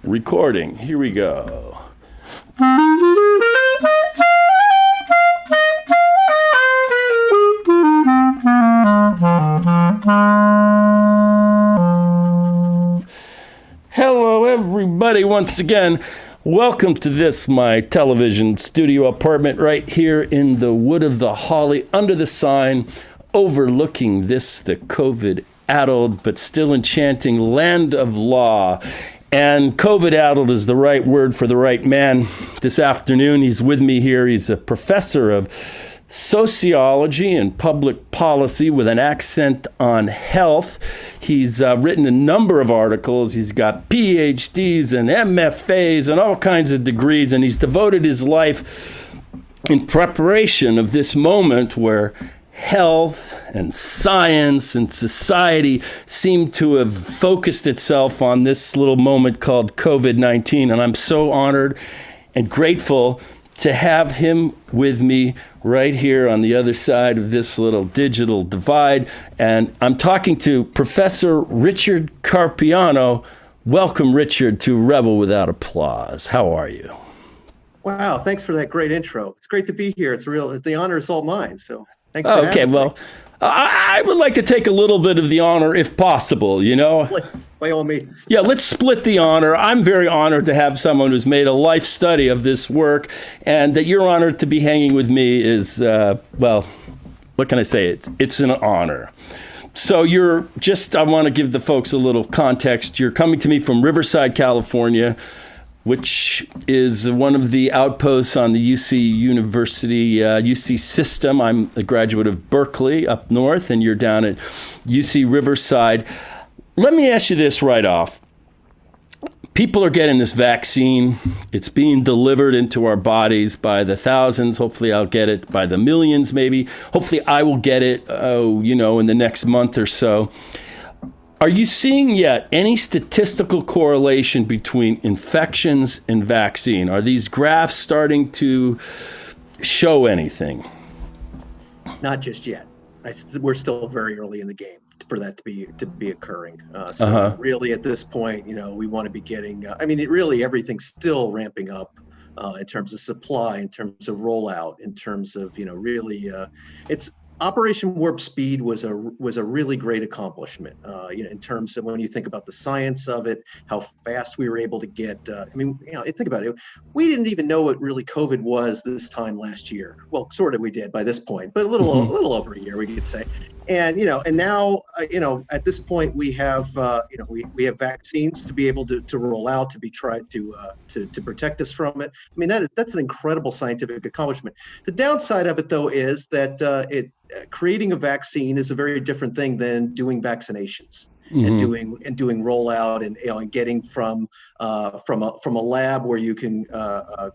Recording. Here we go. Hello, everybody, once again. Welcome to this, my television studio apartment right here in the Wood of the Holly, under the sign, overlooking this, the COVID-addled but still enchanting land of law. And COVID-addled is the right word for the right man. This afternoon, he's with me here. He's a professor of sociology and public policy with an accent on health. He's written a number of articles. He's got PhDs and MFAs and all kinds of degrees, and he's devoted his life in preparation of this moment where health and science and society seem to have focused itself on this little moment called COVID-19. And I'm so honored and grateful to have him with me right here on the other side of this little digital divide. And I'm talking to Professor Richard Carpiano. Welcome, Richard, to Rebel Without Applause. How are you? Wow, thanks for that great intro. It's great to be here. The honor is all mine. So thanks for okay, having well, me. I would like to take a little bit of the honor if possible, you know? Please, by all means. Yeah, let's split the honor. I'm very honored to have someone who's made a life study of this work, and that you're honored to be hanging with me is, well, what can I say? It's an honor. So I want to give the folks a little context. You're coming to me from Riverside, California, which is one of the outposts on the UC University, UC system. I'm a graduate of Berkeley up north, and you're down at UC Riverside. Let me ask you this right off. People are getting this vaccine. It's being delivered into our bodies by the thousands. Hopefully I'll get it by the millions, maybe. Hopefully I will get it, in the next month or so. Are you seeing yet any statistical correlation between infections and vaccine? Are these graphs starting to show anything? Not just yet. We're still very early in the game for that to be occurring. Really, at this point, we want to be getting. Everything's still ramping up in terms of supply, in terms of rollout, in terms of it's. Operation Warp Speed was a really great accomplishment, in terms of when you think about the science of it, how fast we were able to get. Think about it. We didn't even know what really COVID was this time last year. Well, sort of we did by this point, but a little over a year, we could say. And now at this point we have we have vaccines to be able to roll out, to be tried to protect us from it. I mean, that's an incredible scientific accomplishment. The downside of it, though, is that creating a vaccine is a very different thing than doing vaccinations. And doing rollout and getting from a lab where you can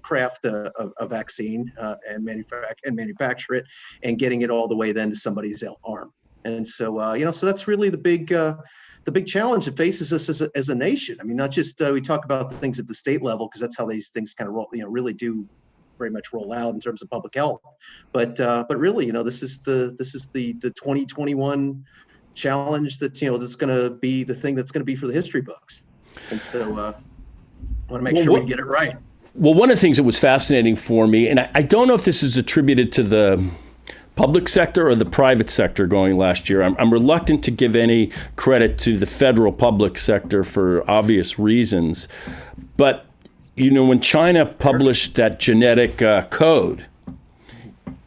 craft a vaccine and manufacture it, and getting it all the way then to somebody's arm. And so so that's really the big challenge that faces us as a nation. I mean, not just we talk about the things at the state level, because that's how these things kind of roll, really do very much roll out in terms of public health. But really, this is the 2021 challenge that that's going to be the thing that's going to be for the history books. And so I want to make sure we get it right. Well, one of the things that was fascinating for me, and I don't know if this is attributed to the public sector or the private sector going last year. I'm reluctant to give any credit to the federal public sector for obvious reasons. But, when China published that genetic code,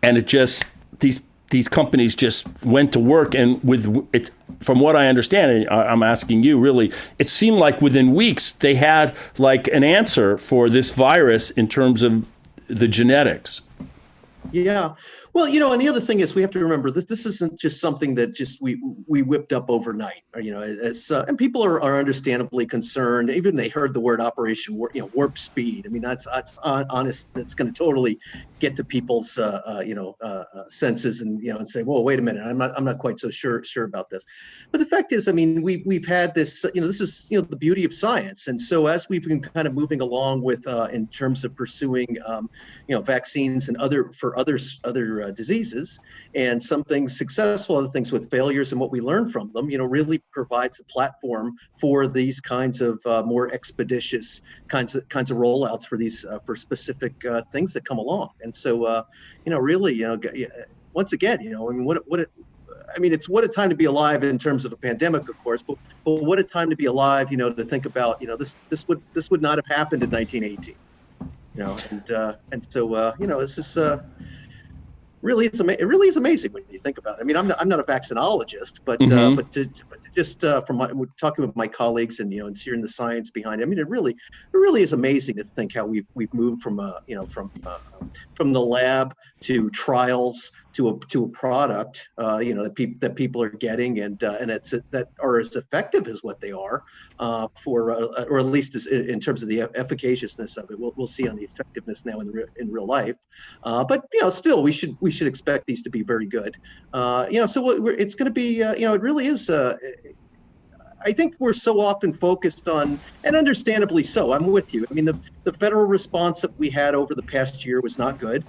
and it just, these companies just went to work, and with it, from what I understand, and I'm asking you really, it seemed like within weeks they had like an answer for this virus in terms of the genetics. Yeah. Well, and the other thing is we have to remember this isn't just something that just we whipped up overnight. And people are understandably concerned. Even they heard the word Operation Warp Speed. I mean, that's honest. That's going to totally get to people's senses and say, "Whoa, wait a minute, I'm not quite so sure about this." But the fact is, I mean, we've had this. This is the beauty of science. And so as we've been kind of moving along with in terms of pursuing vaccines and other other diseases, and some things successful, other things with failures, and what we learn from them, really provides a platform for these kinds of more expeditious kinds of rollouts for these for specific things that come along. And so, really, once again, it's what a time to be alive in terms of a pandemic, of course, but what a time to be alive, to think about, this would not have happened in 1918, and so, this is it really is amazing when you think about it. I mean, I'm not a vaccinologist, but but to just talking with my colleagues and and seeing the science behind it, I mean, it really is amazing to think how we've moved from from the lab to trials to a product that people are getting, and it's that are as effective as what they are for or at least in terms of the efficaciousness of it. We'll see on the effectiveness now in real life, but still we should expect these to be very good. So it's going to be it really is. I think we're so often focused on, and understandably so, I'm with you. I mean, the federal response that we had over the past year was not good.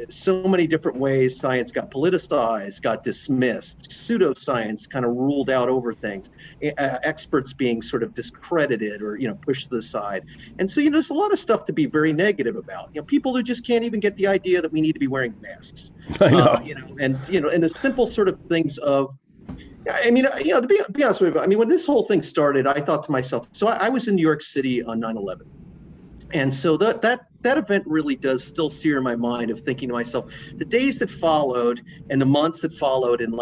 So many different ways science got politicized, got dismissed, pseudoscience kind of ruled out over things, experts being sort of discredited or, pushed to the side. And so, there's a lot of stuff to be very negative about. People who just can't even get the idea that we need to be wearing masks. I know. And the simple sort of things of, I mean, to be honest with you, I mean, when this whole thing started, I thought to myself, so I was in New York City on 9/11. And so that event really does still sear in my mind of thinking to myself, the days that followed and the months that followed, and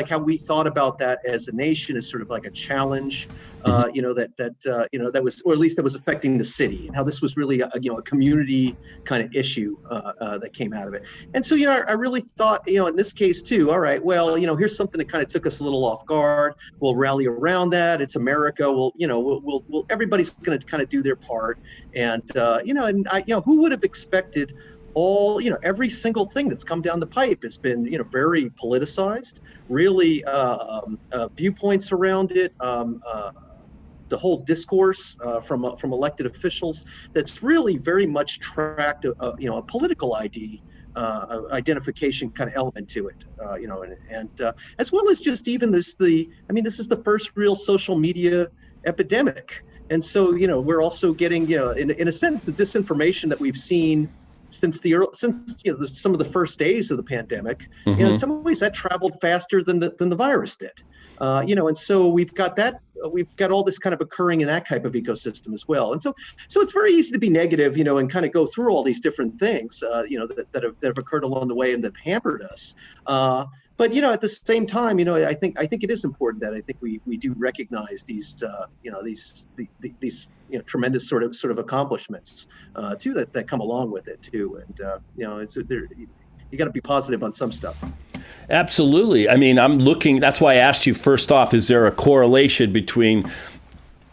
how we thought about that as a nation as sort of like a challenge, that was, or at least that was affecting the city, and how this was really a community kind of issue that came out of it. And so, I really thought, in this case too, all right, well, here's something that kind of took us a little off guard. We'll rally around that. It's America. We'll everybody's going to kind of do their part. And, who would have expected every single thing that's come down the pipe has been, very politicized, really viewpoints around it, the whole discourse from elected officials that's really very much tracked a political identification kind of element to it, and as well as just even this is the first real social media epidemic. And so, we're also getting, in a sense, the disinformation that we've seen since some of the first days of the pandemic. In some ways that traveled faster than the virus did. And so we've got all this kind of occurring in that type of ecosystem as well. And so it's very easy to be negative, and kind of go through all these different things, that have occurred along the way and that have hampered us. But at the same time, I think it is important that I think we do recognize these these tremendous sort of accomplishments too that come along with it too. And you got to be positive on some stuff. Absolutely. I mean, that's why I asked you first off, is there a correlation between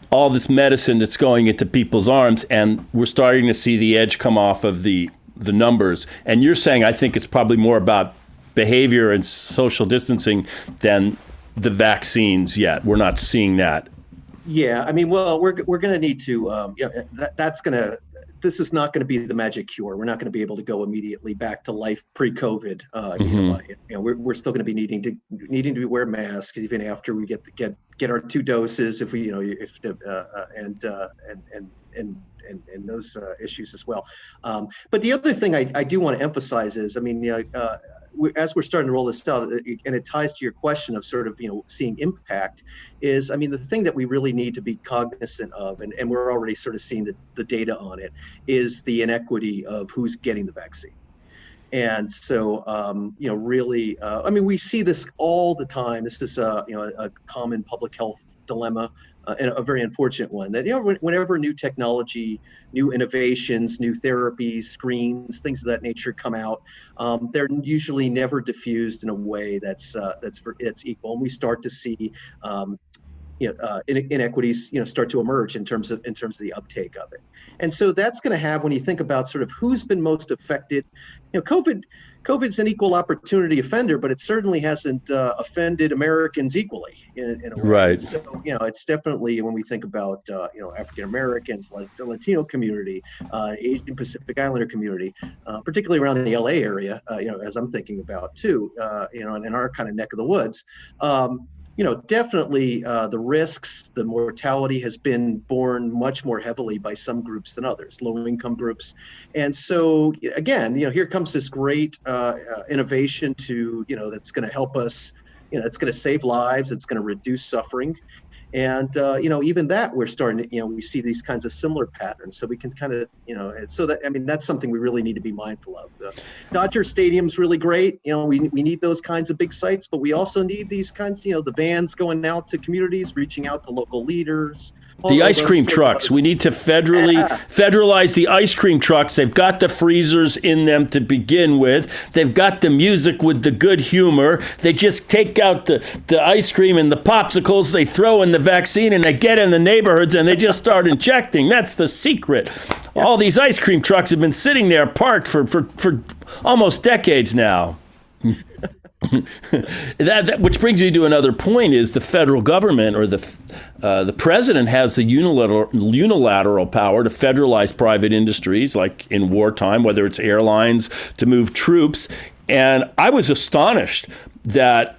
all this medicine that's going into people's arms and we're starting to see the edge come off of the numbers? And you're saying, I think it's probably more about behavior and social distancing than the vaccines yet. We're not seeing that. Yeah, I mean, well, we're going to need to. This is not going to be the magic cure. We're not going to be able to go immediately back to life pre-COVID. We're still going to be needing to wear masks even after we get our 2 doses. If we, and those issues as well. But the other thing I do want to emphasize is, I mean, as we're starting to roll this out, and it ties to your question of sort of, seeing impact, is, I mean, the thing that we really need to be cognizant of, and we're already sort of seeing the data on it, is the inequity of who's getting the vaccine. And so, really, I mean, we see this all the time. This is, a common public health dilemma, and a very unfortunate one, that, whenever new technology, new innovations, new therapies, screens, things of that nature come out, they're usually never diffused in a way that's equal. And we start to see inequities start to emerge in terms of the uptake of it. And so that's going to have, when you think about sort of who's been most affected, COVID's an equal opportunity offender, but it certainly hasn't offended Americans equally in a way. Right. So, it's definitely, when we think about, African Americans, like the Latino community, Asian Pacific Islander community, particularly around the LA area, as I'm thinking about too, in our kind of neck of the woods. Definitely the risks, the mortality has been borne much more heavily by some groups than others, low income groups. And so, again, here comes this great innovation that's going to help us, it's going to save lives, it's going to reduce suffering. And, even that we're starting to, we see these kinds of similar patterns. So we can kind of, that's something we really need to be mindful of. Dodger Stadium's really great. We need those kinds of big sites, but we also need these kinds, the vans going out to communities, reaching out to local leaders. The ice cream trucks. We need to federalize the ice cream trucks. They've got the freezers in them to begin with. They've got the music with the good humor. They just take out the ice cream and the popsicles. They throw in the vaccine and they get in the neighborhoods and they just start injecting. That's the secret. Yeah. All these ice cream trucks have been sitting there parked for almost decades now. Which brings you to another point: is the federal government or the president has the unilateral power to federalize private industries, like in wartime, whether it's airlines to move troops. And I was astonished that,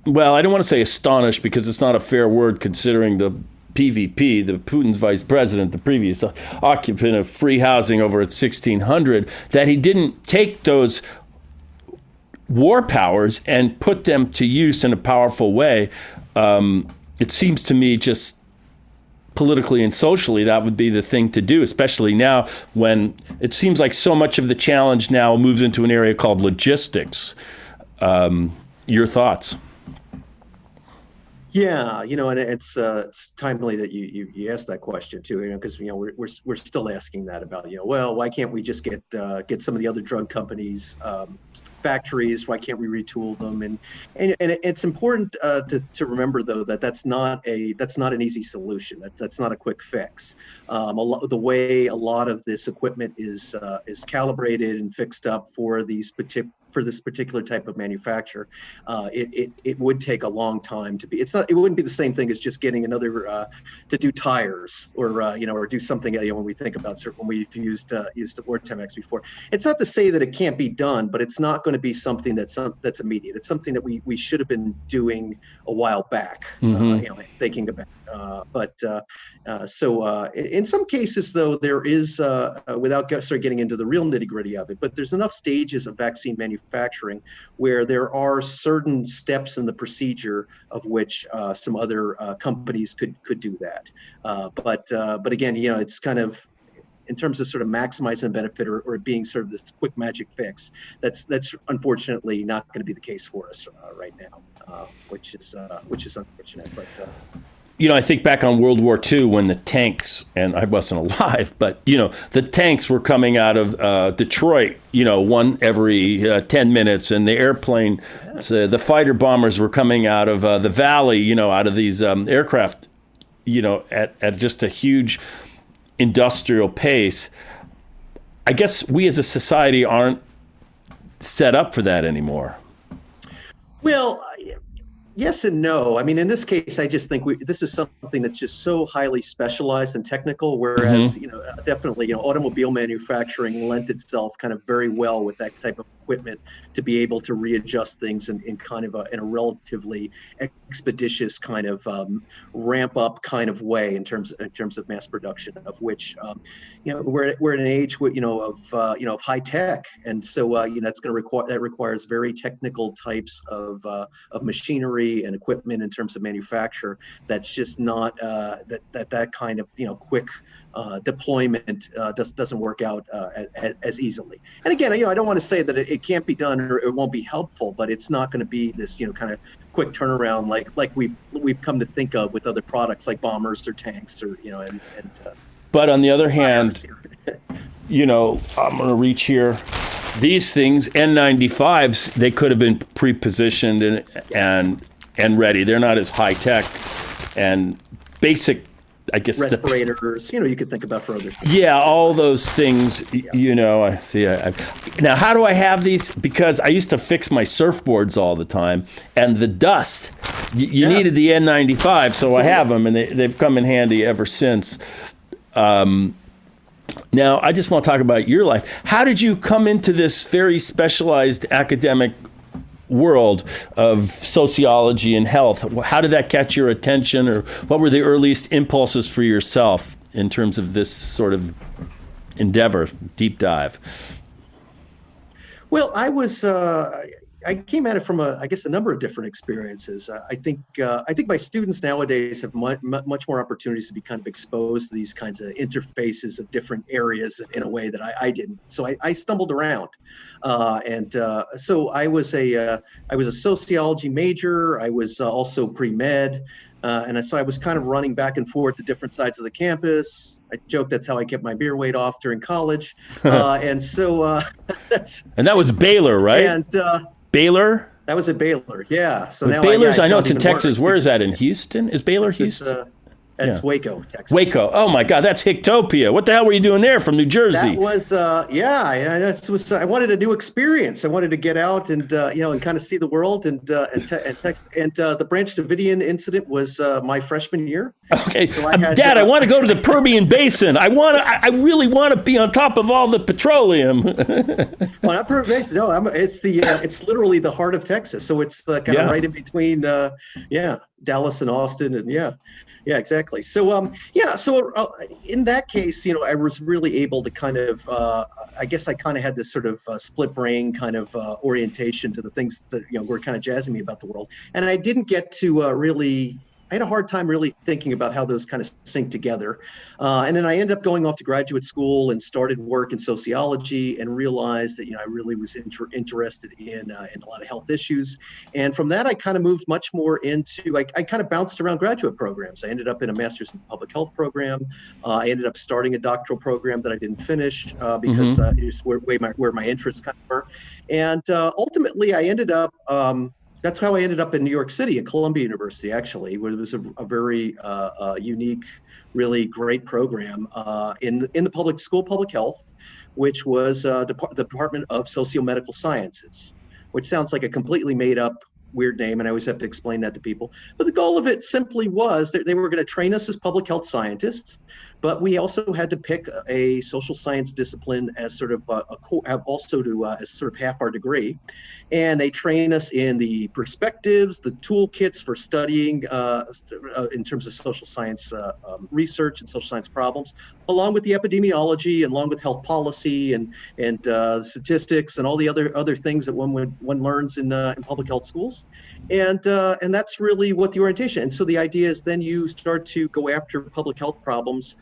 well, I don't want to say astonished because it's not a fair word considering the PVP, the Putin's vice president, the previous occupant of free housing over at 1600, that he didn't take those war powers and put them to use in a powerful way. It seems to me just politically and socially that would be the thing to do, especially now when it seems like so much of the challenge now moves into an area called logistics. Your thoughts? Yeah, and it's timely that you asked that question too, because we're still asking that about well, why can't we just get some of the other drug companies factories? Why can't we retool them? And it's important to remember though that's not an easy solution. That's not a quick fix. The way a lot of this equipment is calibrated and fixed up for this particular type of manufacture, it would take a long time to be. It wouldn't be the same thing as just getting another to do tires or do something. When we think about when we've used the Vortex before, it's not to say that it can't be done, but it's not going to be something that's immediate. It's something that we should have been doing a while back. Thinking about. In some cases, though, there is, without getting into the real nitty-gritty of it, but there's enough stages of vaccine manufacturing where there are certain steps in the procedure of which some other companies could do that. But again, it's kind of, in terms of sort of maximizing the benefit or being sort of this quick magic fix, that's unfortunately not going to be the case for us right now, which is unfortunate. But I think back on World War II when the tanks, and I wasn't alive, but, the tanks were coming out of Detroit, one every 10 minutes, and the airplane, the fighter bombers were coming out of the valley, out of these aircraft, at just a huge industrial pace. I guess we as a society aren't set up for that anymore. Well, yes and no. I mean, in this case, I just think this is something that's just so highly specialized and technical, whereas, definitely, automobile manufacturing lent itself kind of very well with that type of equipment to be able to readjust things in kind of in a relatively expeditious kind of ramp up kind of way in terms of mass production, of which we're in an age of high tech, and so that's going to requires very technical types of machinery and equipment in terms of manufacture. That's just not that kind of quick deployment doesn't work out as easily. And again, I don't want to say that it can't be done or it won't be helpful, but it's not going to be this kind of quick turnaround like we've come to think of with other products like bombers or tanks or But on the other hand, I'm going to reach here. These things, N95s, they could have been pre-positioned and ready. They're not as high tech and basic, I guess, respirators, you could think about for other things. Yeah, all those things, I see. Now, how do I have these? Because I used to fix my surfboards all the time, and the dust, you needed the N95, so I have them, and they've come in handy ever since. Now, I just want to talk about your life. How did you come into this very specialized academic world of sociology and health? How did that catch your attention, or what were the earliest impulses for yourself in terms of this sort of endeavor, deep dive? Well, I came at it from a number of different experiences. I think my students nowadays have much more opportunities to be kind of exposed to these kinds of interfaces of different areas in a way that I didn't. So I stumbled around, so I was a sociology major. I was also pre-med. So I was kind of running back and forth to different sides of the campus. I joke that's how I kept my beer weight off during college. And that was Baylor, right? And Baylor? That was at Baylor, yeah. So now Baylor's, I know it's in Texas. Where is that, in Houston? Is Baylor Houston? That's Waco, Texas. Waco. Oh my God, that's Hicktopia. What the hell were you doing there from New Jersey? That was, I wanted a new experience. I wanted to get out and and kind of see the world and Texas. And the Branch Davidian incident was my freshman year. Okay, so Dad, I want to go to the Permian Basin. I really want to be on top of all the petroleum. Well, not Permian Basin. No, it's literally the heart of Texas. So it's kind of right in between, Dallas and Austin, and yeah, exactly. So, in that case, I was really able to kind of, I kind of had this sort of split brain kind of orientation to the things that, were kind of jazzing me about the world. And I didn't get to I had a hard time really thinking about how those kind of sync together. And then I ended up going off to graduate school and started work in sociology and realized that, I really was interested in a lot of health issues. And from that, I kind of moved much more into, I kind of bounced around graduate programs. I ended up in a master's in public health program. I ended up starting a doctoral program that I didn't finish because it's where my interests kind of were. And ultimately, I ended up, that's how I ended up in New York City at Columbia University, actually, where it was a very unique, really great program in the public health, which was the Department of Socio-Medical Sciences, which sounds like a completely made up weird name, and I always have to explain that to people. But the goal of it simply was that they were going to train us as public health scientists, but we also had to pick a social science discipline as sort of as sort of half our degree. And they train us in the perspectives, the toolkits for studying in terms of social science research and social science problems, along with the epidemiology, and along with health policy and statistics and all the other things that one learns in public health schools. And that's really what the orientation. And so the idea is then you start to go after public health problems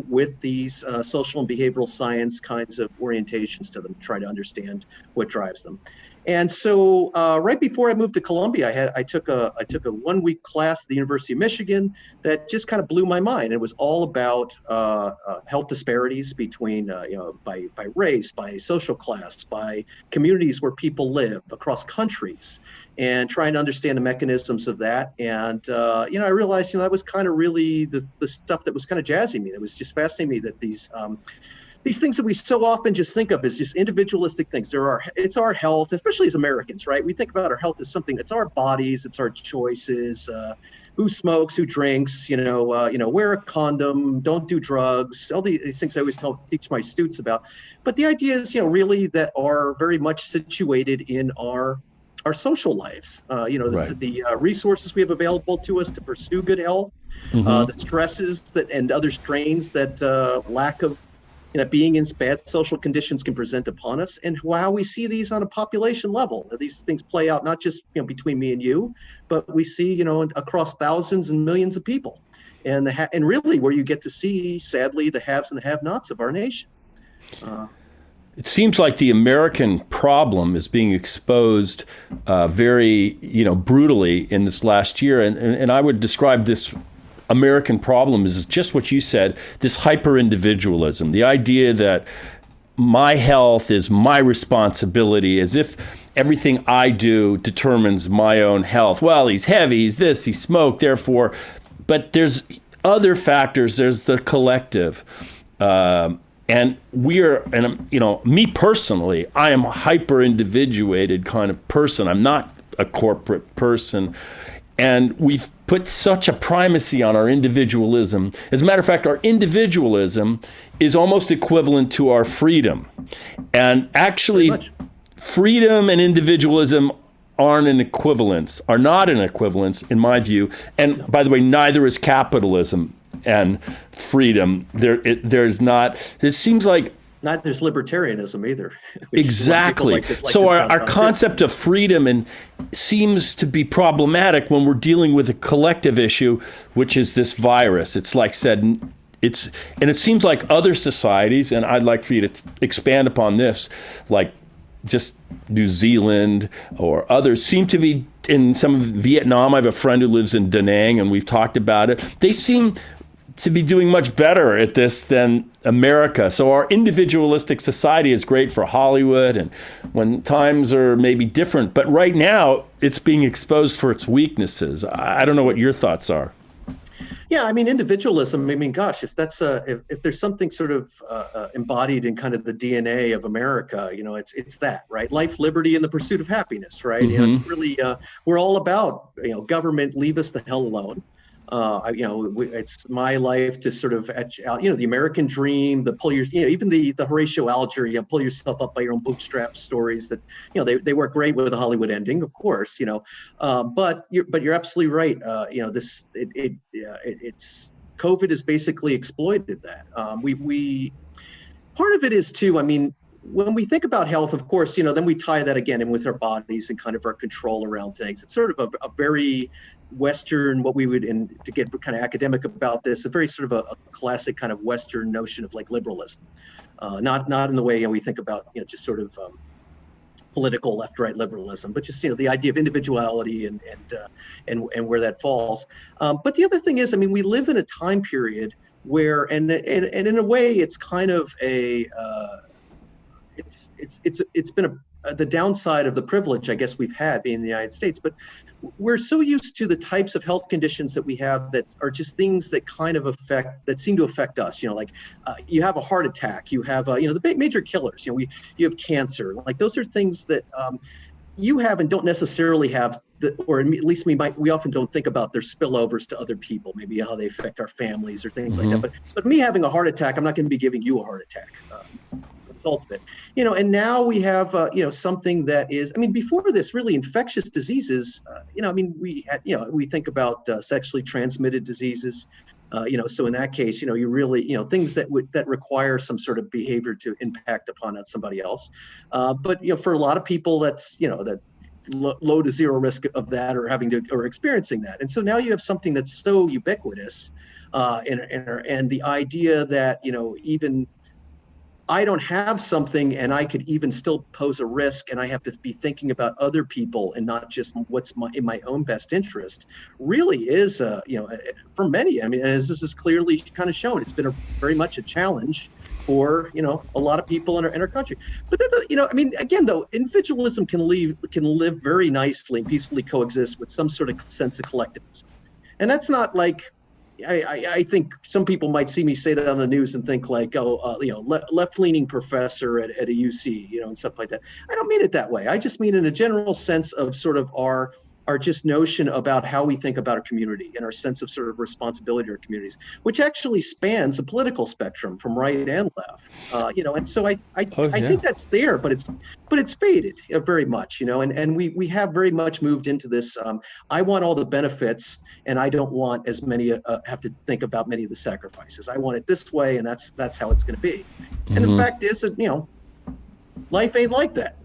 with these social and behavioral science kinds of orientations to them, try to understand what drives them. And so right before I moved to Columbia, I took a 1-week class at the University of Michigan that just kind of blew my mind. It was all about health disparities between by race, by social class, by communities where people live across countries, and trying to understand the mechanisms of that. And I realized that was kind of really the stuff that was kind of jazzing me. It was just fascinating me that these things that we so often just think of as just individualistic things. It's our health, especially as Americans, right? We think about our health as something, it's our bodies, it's our choices, who smokes, who drinks, wear a condom, don't do drugs, all these things I always teach my students about. But the idea is, really that are very much situated in our social lives, right. The resources we have available to us to pursue good health, the stresses and other strains that lack of being in bad social conditions can present upon us, and how we see these on a population level. These things play out not just between me and you, but we see across thousands and millions of people, and really where you get to see, sadly, the haves and the have-nots of our nation. It seems like the American problem is being exposed very, brutally in this last year. And I would describe this American problem as just what you said, this hyper-individualism, the idea that my health is my responsibility, as if everything I do determines my own health. Well, he's heavy, he's this, he smoked, therefore But there's other factors. There's the collective. And me personally, I am a hyper individuated kind of person. I'm not a corporate person. And we've put such a primacy on our individualism. As a matter of fact, our individualism is almost equivalent to our freedom. And actually, freedom and individualism are not an equivalence, in my view. And by the way, neither is capitalism and freedom. There's not. It seems like there's libertarianism either. Exactly. So our concept of freedom seems to be problematic when we're dealing with a collective issue, which is this virus. It's like said, it seems like other societies, and I'd like for you to expand upon this, like just New Zealand or others, seem to be, in some of Vietnam, I have a friend who lives in Da Nang, and we've talked about it. They seem to be doing much better at this than America. So our individualistic society is great for Hollywood and when times are maybe different. But right now, it's being exposed for its weaknesses. I don't know what your thoughts are. Yeah, I mean, individualism, I mean, gosh, if that's if there's something sort of embodied in kind of the DNA of America, it's that, right? Life, liberty, and the pursuit of happiness, right? Mm-hmm. It's really, we're all about, government, leave us the hell alone. It's my life to sort of the American dream, even the Horatio Alger, pull yourself up by your own bootstraps stories that, they work great with a Hollywood ending, of course, but you're absolutely right. It's COVID has basically exploited that. Part of it is too, I mean, when we think about health, of course, then we tie that again in with our bodies and kind of our control around things. It's sort of a very Western, what we would, and to get kind of academic about this, a very sort of a classic kind of Western notion of like liberalism, not in the way we think about just sort of political left-right liberalism, but just the idea of individuality and where that falls. But the other thing is, I mean, we live in a time period where, and in a way, it's kind of a it's been the downside of the privilege, I guess, we've had being in the United States, but we're so used to the types of health conditions that we have that are just things that seem to affect us. You have a heart attack, you have, the major killers, you have cancer, like those are things that you have and don't necessarily have, or at least we often don't think about their spillovers to other people, maybe how they affect our families or things like that. But me having a heart attack, I'm not going to be giving you a heart attack. Result of it, and now we have, something that is, I mean, before this, really infectious diseases, we think about sexually transmitted diseases, so in that case, you really, things that require some sort of behavior to impact upon somebody else. But, for a lot of people, that's, that low to zero risk of that or experiencing that. And so now you have something that's so ubiquitous, and the idea that, even I don't have something and I could even still pose a risk, and I have to be thinking about other people and not just what's in my own best interest, really is, for many, I mean, as this is clearly kind of shown, it's been very much a challenge for, a lot of people in our country. But, I mean, again, though, individualism can live very nicely and peacefully coexist with some sort of sense of collectivism. And that's not like, I think some people might see me say that on the news and think like, left-leaning professor at a UC, and stuff like that. I don't mean it that way. I just mean in a general sense of sort of our just notion about how we think about our community and our sense of sort of responsibility to our communities, which actually spans the political spectrum from right and left. And so I think that's there, but it's faded very much, and we have very much moved into this. I want all the benefits, and I don't want as many have to think about many of the sacrifices. I want it this way, and that's how it's going to be. And in fact, life ain't like that.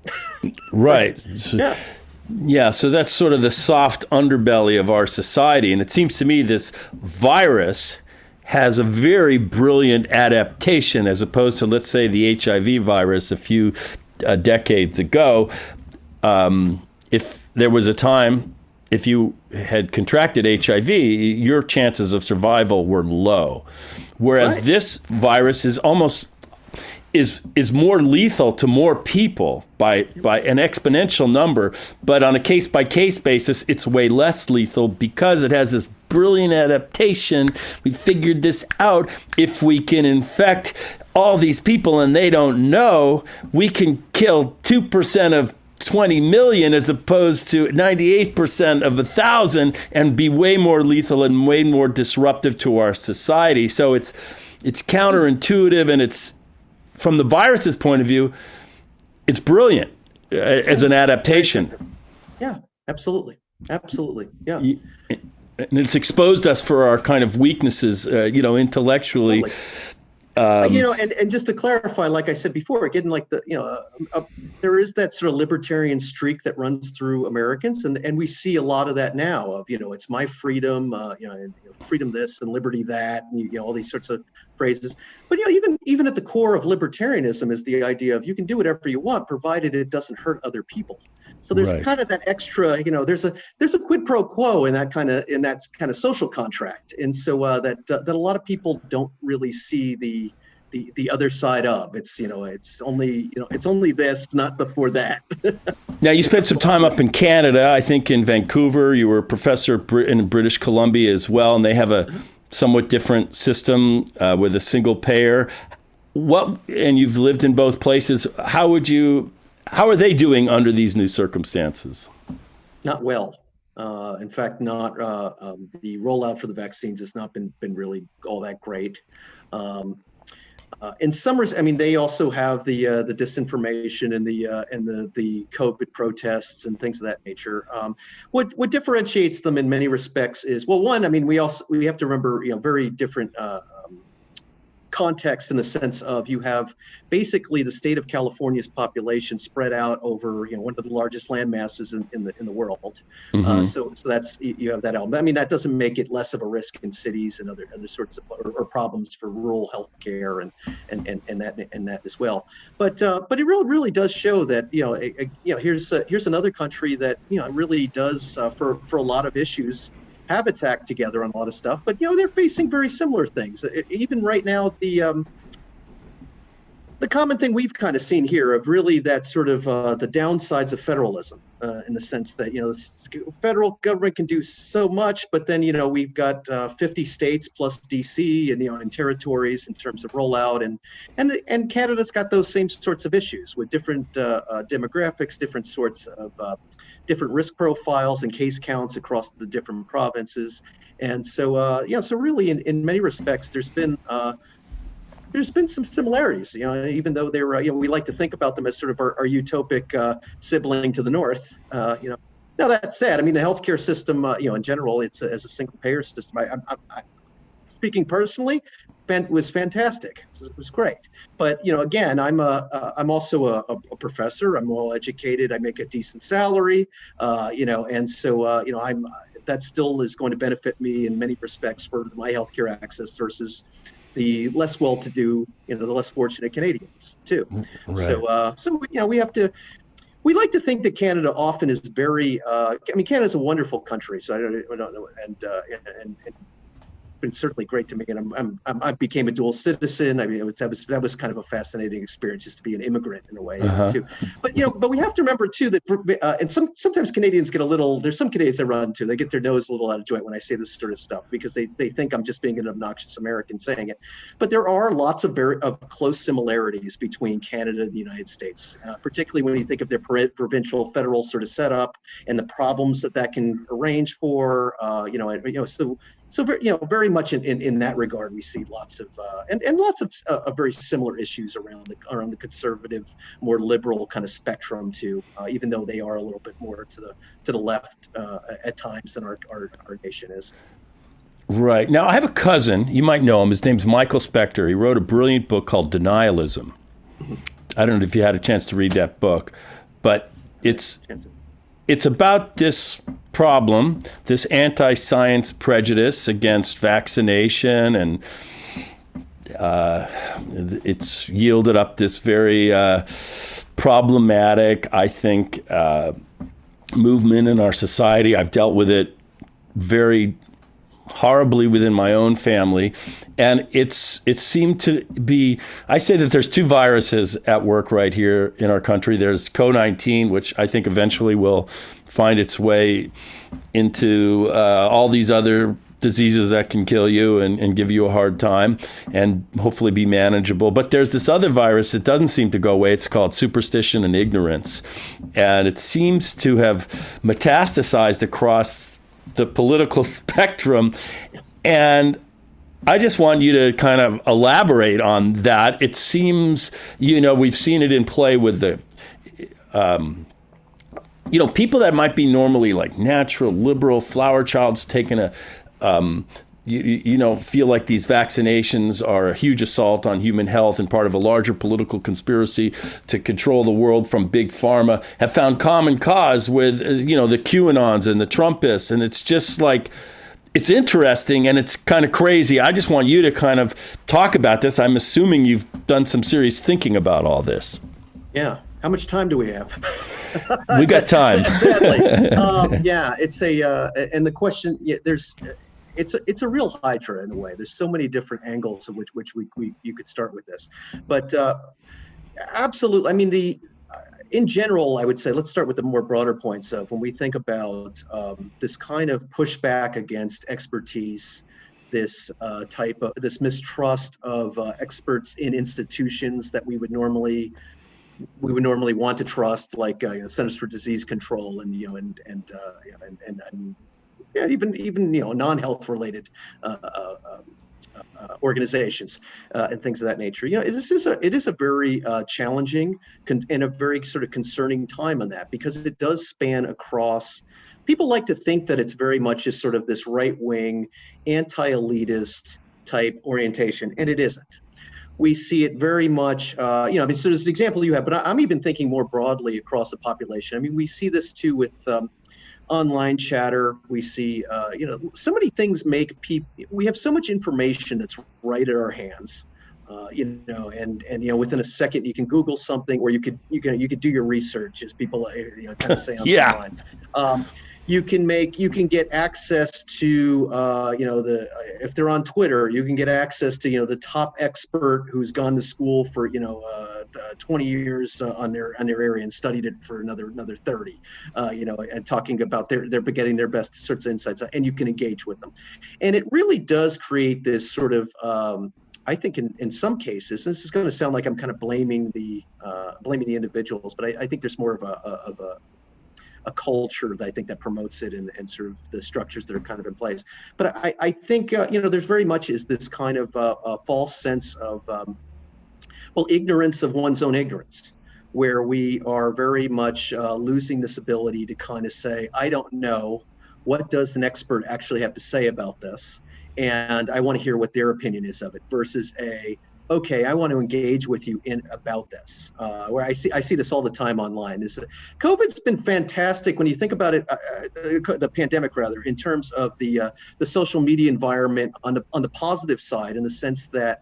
Right. Yeah. Yeah, so that's sort of the soft underbelly of our society. And it seems to me this virus has a very brilliant adaptation as opposed to, let's say, the HIV virus a few decades ago. If there was a time, if you had contracted HIV, your chances of survival were low. Whereas this virus is almost is more lethal to more people by an exponential number, but on a case-by-case basis, it's way less lethal because it has this brilliant adaptation. We figured this out. If we can infect all these people and they don't know, we can kill 2% of 20 million as opposed to 98% of 1,000 and be way more lethal and way more disruptive to our society. So it's counterintuitive, and it's, from the virus's point of view, it's brilliant as an adaptation. Yeah, absolutely. Absolutely. Yeah. And it's exposed us for our kind of weaknesses, intellectually. Totally. And just to clarify, like I said before, getting like there is that sort of libertarian streak that runs through Americans, and we see a lot of that now. Of it's my freedom, freedom this and liberty that, and all these sorts of phrases. But even at the core of libertarianism is the idea of you can do whatever you want, provided it doesn't hurt other people. So there's kind of that extra, there's a quid pro quo in that kind of social contract, and so that a lot of people don't really see the other side of. It's it's only this, not before that. Now, you spent some time up in Canada, I think in Vancouver. You were a professor in British Columbia as well, and they have a somewhat different system with a single payer. And you've lived in both places. How are they doing under these new circumstances? Not well. In fact, not the rollout for the vaccines has not been really all that great. In some respects, I mean, they also have the disinformation and the COVID protests and things of that nature. What differentiates them in many respects is, well, one, I mean, we have to remember, very different context in the sense of you have basically the state of California's population spread out over one of the largest land masses in the world. Mm-hmm. So that's, you have that element. I mean, that doesn't make it less of a risk in cities and other sorts of or problems for rural healthcare and that as well. But it really does show that here's another country that really does for a lot of issues have its act together on a lot of stuff, but they're facing very similar things. Even right now, the common thing we've kind of seen here of really that sort of the downsides of federalism, in the sense that the federal government can do so much, but then we've got 50 states plus DC and territories in terms of rollout, and Canada's got those same sorts of issues with different demographics, different sorts of different risk profiles and case counts across the different provinces, and so so really in many respects there's been some similarities, even though they're, we like to think about them as sort of our utopic sibling to the north. Now that said, I mean, the healthcare system, in general, it's as a single payer system. I speaking personally, was fantastic. It was great. But again, I'm also a professor. I'm well educated. I make a decent salary. And so that still is going to benefit me in many respects for my healthcare access versus the less well-to-do, the less fortunate Canadians too. Right. So we like to think that Canada often is very. Canada's a wonderful country. So I don't know, and been certainly great to me, and I became a dual citizen. I mean, that was kind of a fascinating experience, just to be an immigrant in a way too. But we have to remember too that and sometimes Canadians get a little. There's some Canadians that run too. They get their nose a little out of joint when I say this sort of stuff because they think I'm just being an obnoxious American saying it. But there are lots of close similarities between Canada and the United States, particularly when you think of their provincial federal sort of setup and the problems that can arrange for. So very much in that regard, we see lots of and lots of very similar issues around the conservative, more liberal kind of spectrum too. Even though they are a little bit more to the left at times than our nation is. Right. Now, I have a cousin. You might know him. His name's Michael Spector. He wrote a brilliant book called Denialism. Mm-hmm. I don't know if you had a chance to read that book, but it's about this problem, this anti-science prejudice against vaccination, and it's yielded up this very problematic, I think, movement in our society. I've dealt with it very horribly within my own family. And it seemed to be, I say that there's two viruses at work right here in our country. There's COVID-19, which I think eventually will find its way into all these other diseases that can kill you and give you a hard time and hopefully be manageable. But there's this other virus that doesn't seem to go away. It's called superstition and ignorance. And it seems to have metastasized across the political spectrum. And I just want you to kind of elaborate on that. It seems, we've seen it in play with the, people that might be normally like natural, liberal, flower childs taking a, feel like these vaccinations are a huge assault on human health and part of a larger political conspiracy to control the world from big pharma, have found common cause with, the QAnons and the Trumpists. And it's just like, it's interesting and it's kind of crazy. I just want you to kind of talk about this. I'm assuming you've done some serious thinking about all this. Yeah. How much time do we have? We got time. Sadly. It's and the question, it's a real hydra in a way. There's so many different angles of which you could start with this, but absolutely. I mean, in general, I would say, let's start with the more broader points of when we think about this kind of pushback against expertise, this this mistrust of experts in institutions that we would normally want to trust, like Centers for Disease Control and even non-health related organizations and things of that nature. It is a very challenging and a very sort of concerning time on that, because it does span across. People like to think that it's very much just sort of this right-wing, anti-elitist type orientation, and it isn't. We see it very much, so there's the example you have, but I'm even thinking more broadly across the population. I mean, we see this too with online chatter. We see, so many things make people, we have so much information that's right at our hands, and within a second you can Google something, or you could do your research, as people kind of say online. You can get access to, if they're on Twitter, you can get access to, the top expert who's gone to school for, 20 years on their area and studied it for another 30, and talking about they're getting their best sorts of insights, and you can engage with them. And it really does create this sort of, I think in some cases, this is going to sound like I'm kind of blaming the individuals, but I think there's more of a culture that I think that promotes it, and sort of the structures that are kind of in place. But I think, there's very much is this kind of a false sense of, ignorance of one's own ignorance, where we are very much losing this ability to kind of say, I don't know, what does an expert actually have to say about this? And I want to hear what their opinion is of it, versus okay, I want to engage with you about this. Where I see this all the time online. Is that COVID's been fantastic when you think about it, the pandemic rather, in terms of the social media environment on the positive side, in the sense that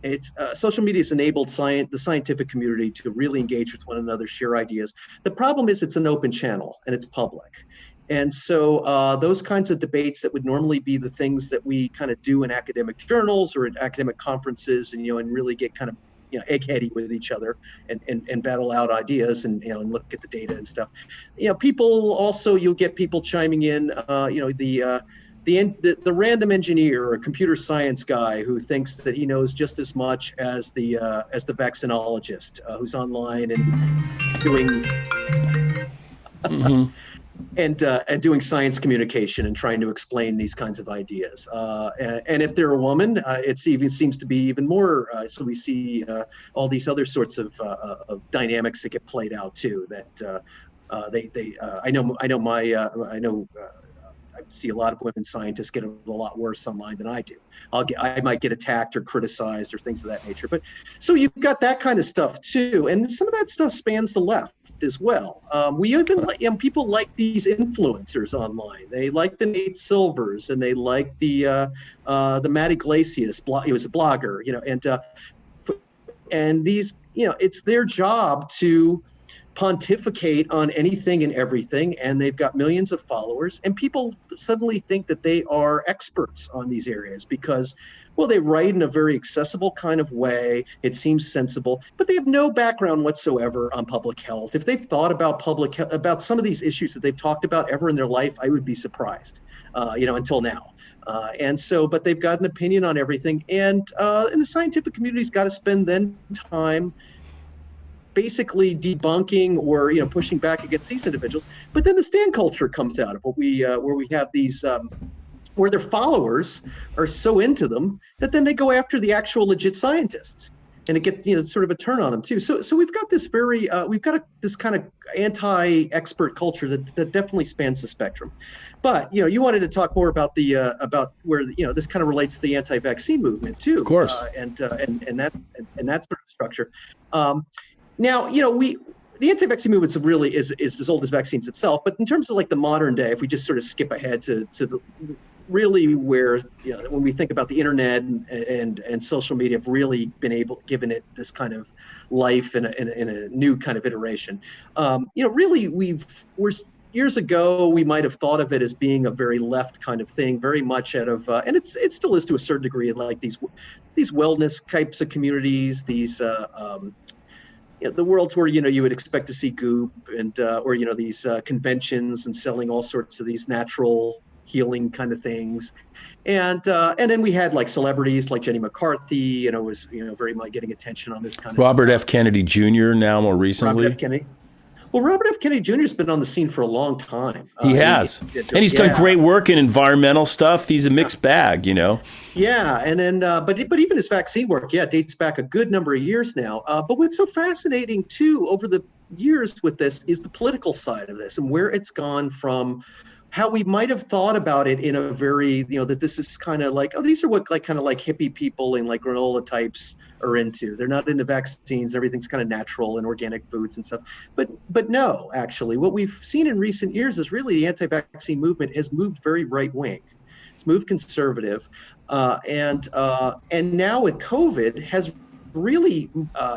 it's social media has enabled the scientific community to really engage with one another, share ideas. The problem is it's an open channel and it's public. And so those kinds of debates that would normally be the things that we kind of do in academic journals or at academic conferences, and and really get kind of eggheady with each other and battle out ideas and and look at the data and stuff. People also, you'll get people chiming in. The random engineer or computer science guy who thinks that he knows just as much as the vaccinologist who's online and doing. Mm-hmm. And doing science communication and trying to explain these kinds of ideas. And if they're a woman, it even seems to be even more. So we see all these other sorts of dynamics that get played out too. That I see a lot of women scientists get a lot worse online than I do. I might get attacked or criticized or things of that nature. But so you've got that kind of stuff too, and some of that stuff spans the left as well. We even people like these influencers online. They like the Nate Silvers, and they like the Matt Iglesias. He was a blogger, and these, it's their job to pontificate on anything and everything, and they've got millions of followers, and people suddenly think that they are experts on these areas because, well, they write in a very accessible kind of way. It seems sensible, but they have no background whatsoever on public health. If they've thought about about some of these issues that they've talked about ever in their life, I would be surprised, until now. But they've got an opinion on everything, and the scientific community's got to spend then time basically debunking or pushing back against these individuals. But then the stand culture comes out of what where we have these where their followers are so into them that then they go after the actual legit scientists, and it gets sort of a turn on them too. So we've got this this kind of anti-expert culture that definitely spans the spectrum. But you wanted to talk more about the about where this kind of relates to the anti-vaccine movement too, of course, and that sort of structure. Now, the anti-vaccine movement really is as old as vaccines itself. But in terms of like the modern day, if we just sort of skip ahead to the really where when we think about the internet and social media have really been given it this kind of life in a new kind of iteration. Really years ago we might have thought of it as being a very left kind of thing, very much out of and it still is to a certain degree in like these wellness types of communities, these the worlds where you would expect to see goop and or these conventions and selling all sorts of these natural healing kind of things, and then we had like celebrities like Jenny McCarthy, was very much getting attention on this kind of Robert stuff. F. Kennedy Jr. now more recently. Robert F. Kennedy. Well, Robert F. Kennedy Jr. has been on the scene for a long time. He has, and he's done great work in environmental stuff. He's a mixed bag, Yeah, and then but even his vaccine work, dates back a good number of years now. But what's so fascinating too over the years with this is the political side of this and where it's gone from how we might have thought about it in a very, that this is kind of like, oh, these are what kind of like hippie people and like granola types are into. They're not into vaccines. Everything's kind of natural and organic foods and stuff. But no, actually, what we've seen in recent years is really the anti-vaccine movement has moved very right wing. It's moved conservative, and now with COVID has really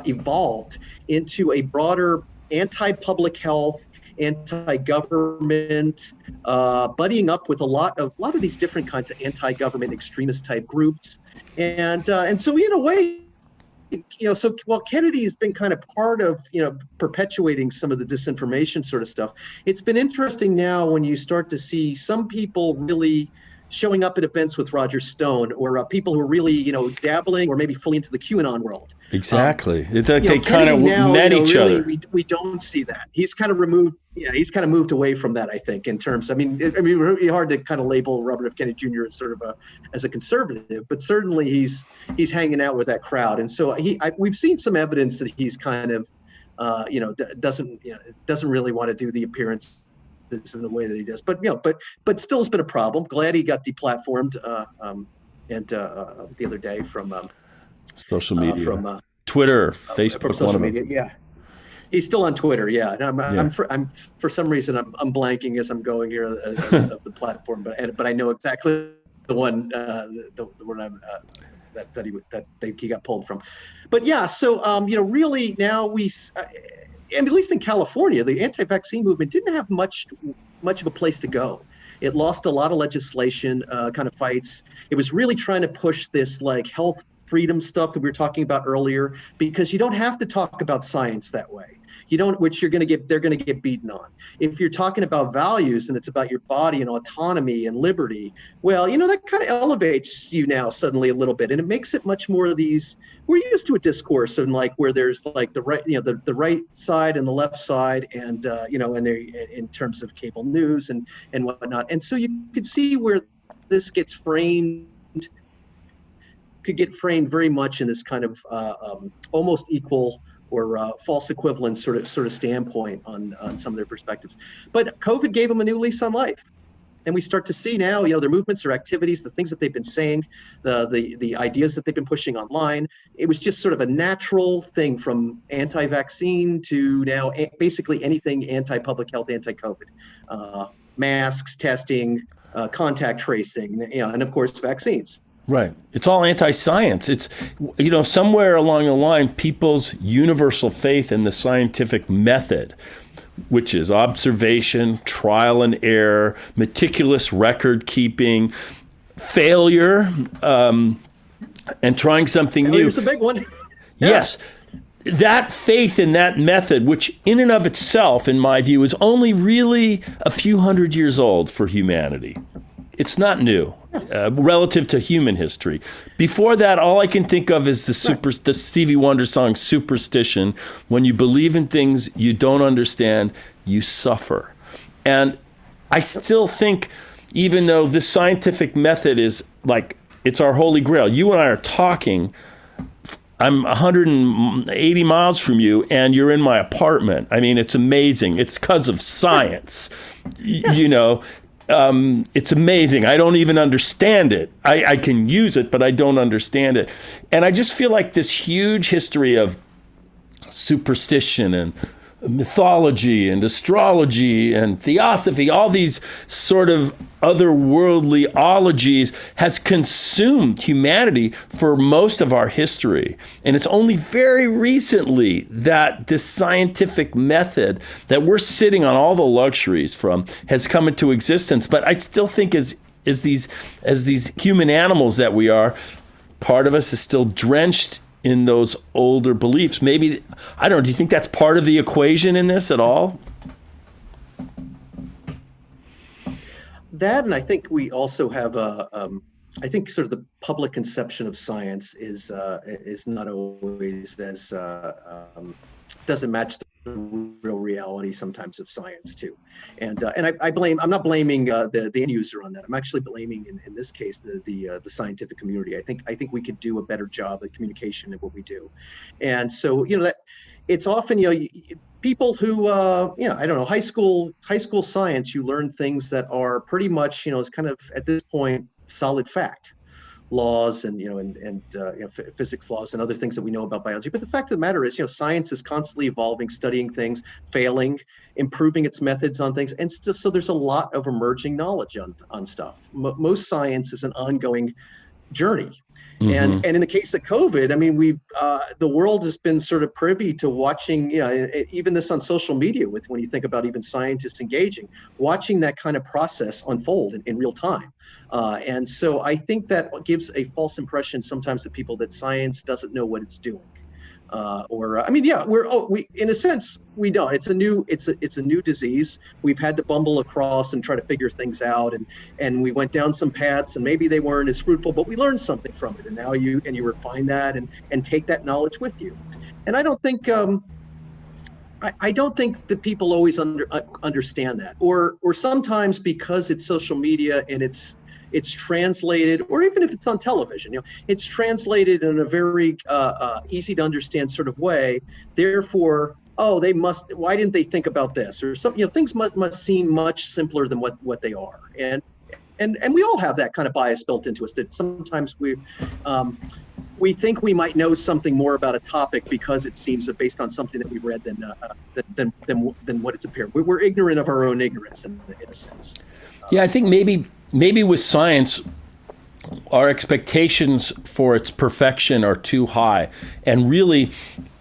evolved into a broader anti-public health, anti-government, buddying up with a lot of these different kinds of anti-government extremist type groups, and so in a way, so while Kennedy has been kind of part of perpetuating some of the disinformation sort of stuff, it's been interesting now when you start to see some people really showing up at events with Roger Stone, or people who are really dabbling or maybe fully into the QAnon world. Exactly. It's like they kind Kennedy of now, met each really, other. We don't see that. He's kind of removed. Yeah, he's kind of moved away from that, I think, in terms. It's really hard to kind of label Robert F. Kennedy Jr. as sort of as a conservative, but certainly he's hanging out with that crowd, and so we've seen some evidence that he's kind of, doesn't really want to do the appearance in the way that he does, but still has been a problem. Glad he got deplatformed the other day from social media, from Twitter, Facebook, from social media. Yeah, he's still on Twitter. Yeah, I'm for some reason I'm blanking as I'm going here of the platform, but I know exactly the one the one that he got pulled from. But yeah, so really now and at least in California, the anti-vaccine movement didn't have much of a place to go. It lost a lot of legislation, kind of fights. It was really trying to push this like health freedom stuff that we were talking about earlier, because you don't have to talk about science that way. You don't, which they're going to get beaten on. If you're talking about values and it's about your body and autonomy and liberty, well, that kind of elevates you now suddenly a little bit, and it makes it much more of these. We're used to a discourse and like where there's like the right, the right side and the left side, and and they in terms of cable news and whatnot, and so you could see where this could get framed very much in this kind of almost equal or false equivalence sort of standpoint on some of their perspectives. But COVID gave them a new lease on life. And we start to see now, their movements, their activities, the things that they've been saying, the ideas that they've been pushing online. It was just sort of a natural thing from anti-vaccine to now basically anything anti-public health, anti-COVID. Masks, testing, contact tracing, and of course vaccines. Right. It's all anti-science. It's, somewhere along the line, people's universal faith in the scientific method, which is observation, trial and error, meticulous record keeping, failure, and trying something new. It's a big one. Yes. That faith in that method, which in and of itself, in my view, is only really a few hundred years old for humanity. It's not new relative to human history. Before that, all I can think of is the Stevie Wonder song "Superstition." When you believe in things you don't understand, you suffer. And I still think, even though this scientific method is like, it's our holy grail. You and I are talking. I'm 180 miles from you, and you're in my apartment. I mean, it's amazing. It's because of science. It's amazing. I don't even understand it. I can use it, but I don't understand it. And I just feel like this huge history of superstition and mythology and astrology and theosophy, all these sort of otherworldly ologies, has consumed humanity for most of our history. And it's only very recently that this scientific method that we're sitting on all the luxuries from has come into existence. But I still think as these human animals that we are, part of us is still drenched in those older beliefs. Maybe, I don't know, do you think that's part of the equation in this at all? That, and I think we also have I think sort of the public conception of science is not always as doesn't match the real reality sometimes of science too. And I'm not blaming the end user on that. I'm actually blaming in this case the scientific community. I think we could do a better job of communication in what we do. And so that it's often people who I don't know, high school science, you learn things that are pretty much it's kind of at this point solid fact. Laws and physics laws and other things that we know about biology. But the fact of the matter is, science is constantly evolving, studying things, failing, improving its methods on things, and so there's a lot of emerging knowledge on stuff. Most science is an ongoing journey. Mm-hmm. And in the case of COVID, I mean, the world has been sort of privy to watching, even this on social media, when you think about even scientists engaging, watching that kind of process unfold in real time. And so I think that gives a false impression sometimes to people that science doesn't know what it's doing. We in a sense we don't. It's a new disease. We've had to bumble across and try to figure things out, and we went down some paths, and maybe they weren't as fruitful, but we learned something from it, and now you refine that and take that knowledge with you. And I don't think I don't think that people always understand that, or sometimes because it's social media and it's translated, or even if it's on television, it's translated in a very easy to understand sort of way. Therefore, why didn't they think about this? Or something, things must seem much simpler than what they are. And we all have that kind of bias built into us, that sometimes we think we might know something more about a topic because it seems based on something that we've read than what it's appeared. We're ignorant of our own ignorance in a sense. Yeah, I think maybe with science, our expectations for its perfection are too high. And really,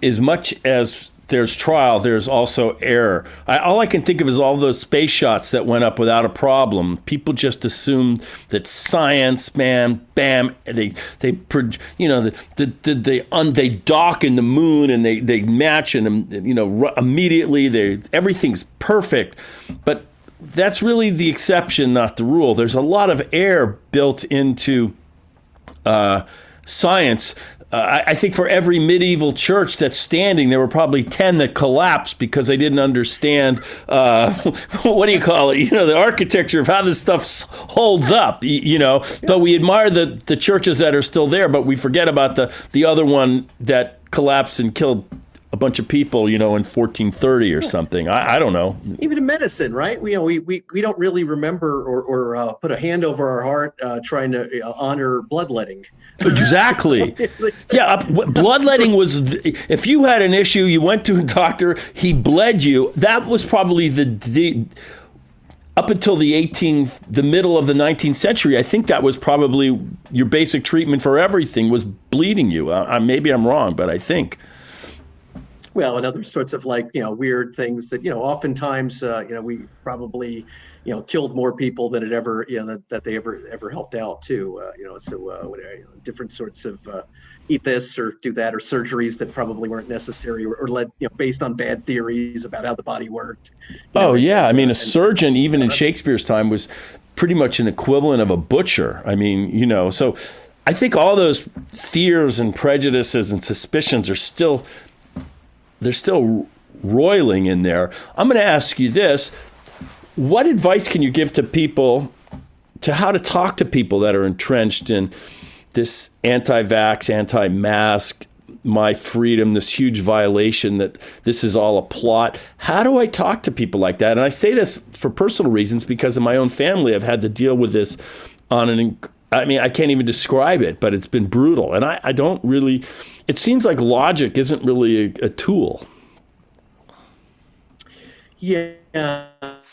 as much as there's trial, there's also error. All I can think of is all those space shots that went up without a problem. People just assumed that science, man, bam, they dock in the moon and they match and immediately everything's perfect. But that's really the exception, not the rule. There's a lot of error built into science. I think for every medieval church that's standing, there were probably 10 that collapsed because they didn't understand, what do you call it? The architecture of how this stuff holds up, But we admire the churches that are still there, but we forget about the other one that collapsed and killed a bunch of people, in 1430 or something. I don't know. Even in medicine, right? We don't really remember or put a hand over our heart trying to honor bloodletting. Exactly. Yeah, bloodletting was, if you had an issue, you went to a doctor, he bled you. That was probably up until the middle of the 19th century, I think that was probably your basic treatment for everything was bleeding you. Maybe I'm wrong, but I think. Well, and other sorts of weird things that, oftentimes, we probably, killed more people than it ever, that they ever helped out too. Different sorts of eat this or do that, or surgeries that probably weren't necessary or led, based on bad theories about how the body worked. I mean, a surgeon, even in Shakespeare's time, was pretty much an equivalent of a butcher. I mean, so I think all those fears and prejudices and suspicions they're still roiling in there. I'm going to ask you this. What advice can you give to people to how to talk to people that are entrenched in this anti-vax, anti-mask, my freedom, this huge violation that this is all a plot? How do I talk to people like that? And I say this for personal reasons because in my own family, I've had to deal with this I can't even describe it, but it's been brutal. And I don't really, it seems like logic isn't really a tool. Yeah.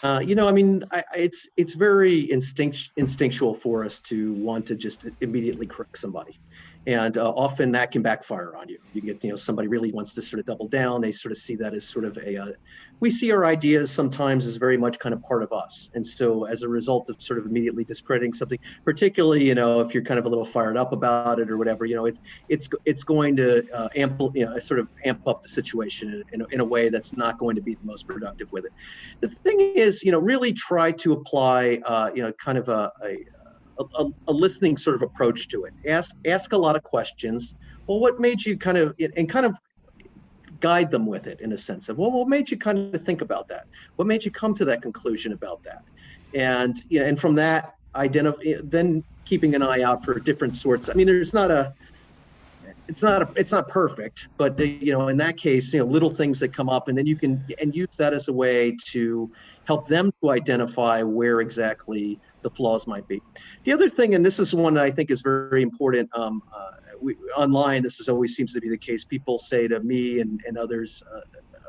It's very instinctual for us to want to just immediately correct somebody. And often that can backfire on you. You get, somebody really wants to sort of double down. They sort of see that as sort of we see our ideas sometimes as very much kind of part of us. And so as a result of sort of immediately discrediting something, particularly, if you're kind of a little fired up about it or whatever, it's going to sort of amp up the situation in a way that's not going to be the most productive with it. The thing is, really try to apply, kind of a listening sort of approach to it. Ask a lot of questions. Well, what made you kind of guide them with it in a sense of, well, what made you kind of think about that? What made you come to that conclusion about that? And, and from that, then keeping an eye out for different sorts. I mean, it's not perfect, but in that case, little things that come up, and then you can use that as a way to help them to identify where exactly the flaws might be. The other thing, and this is one that I think is very important, online, this always seems to be the case. People say to me and others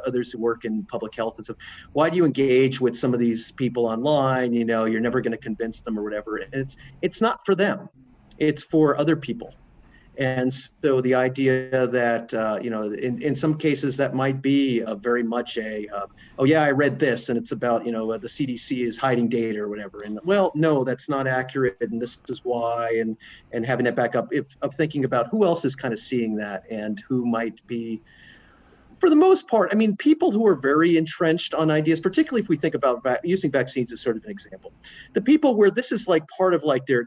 who work in public health and stuff, why do you engage with some of these people online? You're never going to convince them or whatever. And it's not for them. It's for other people. And so the idea that, in some cases that might be very much oh yeah, I read this and it's about, the CDC is hiding data or whatever. And well, no, that's not accurate. And this is why, and having that back up of thinking about who else is kind of seeing that and who might be, for the most part, I mean, people who are very entrenched on ideas, particularly if we think about using vaccines as sort of an example, the people where this is like part of like their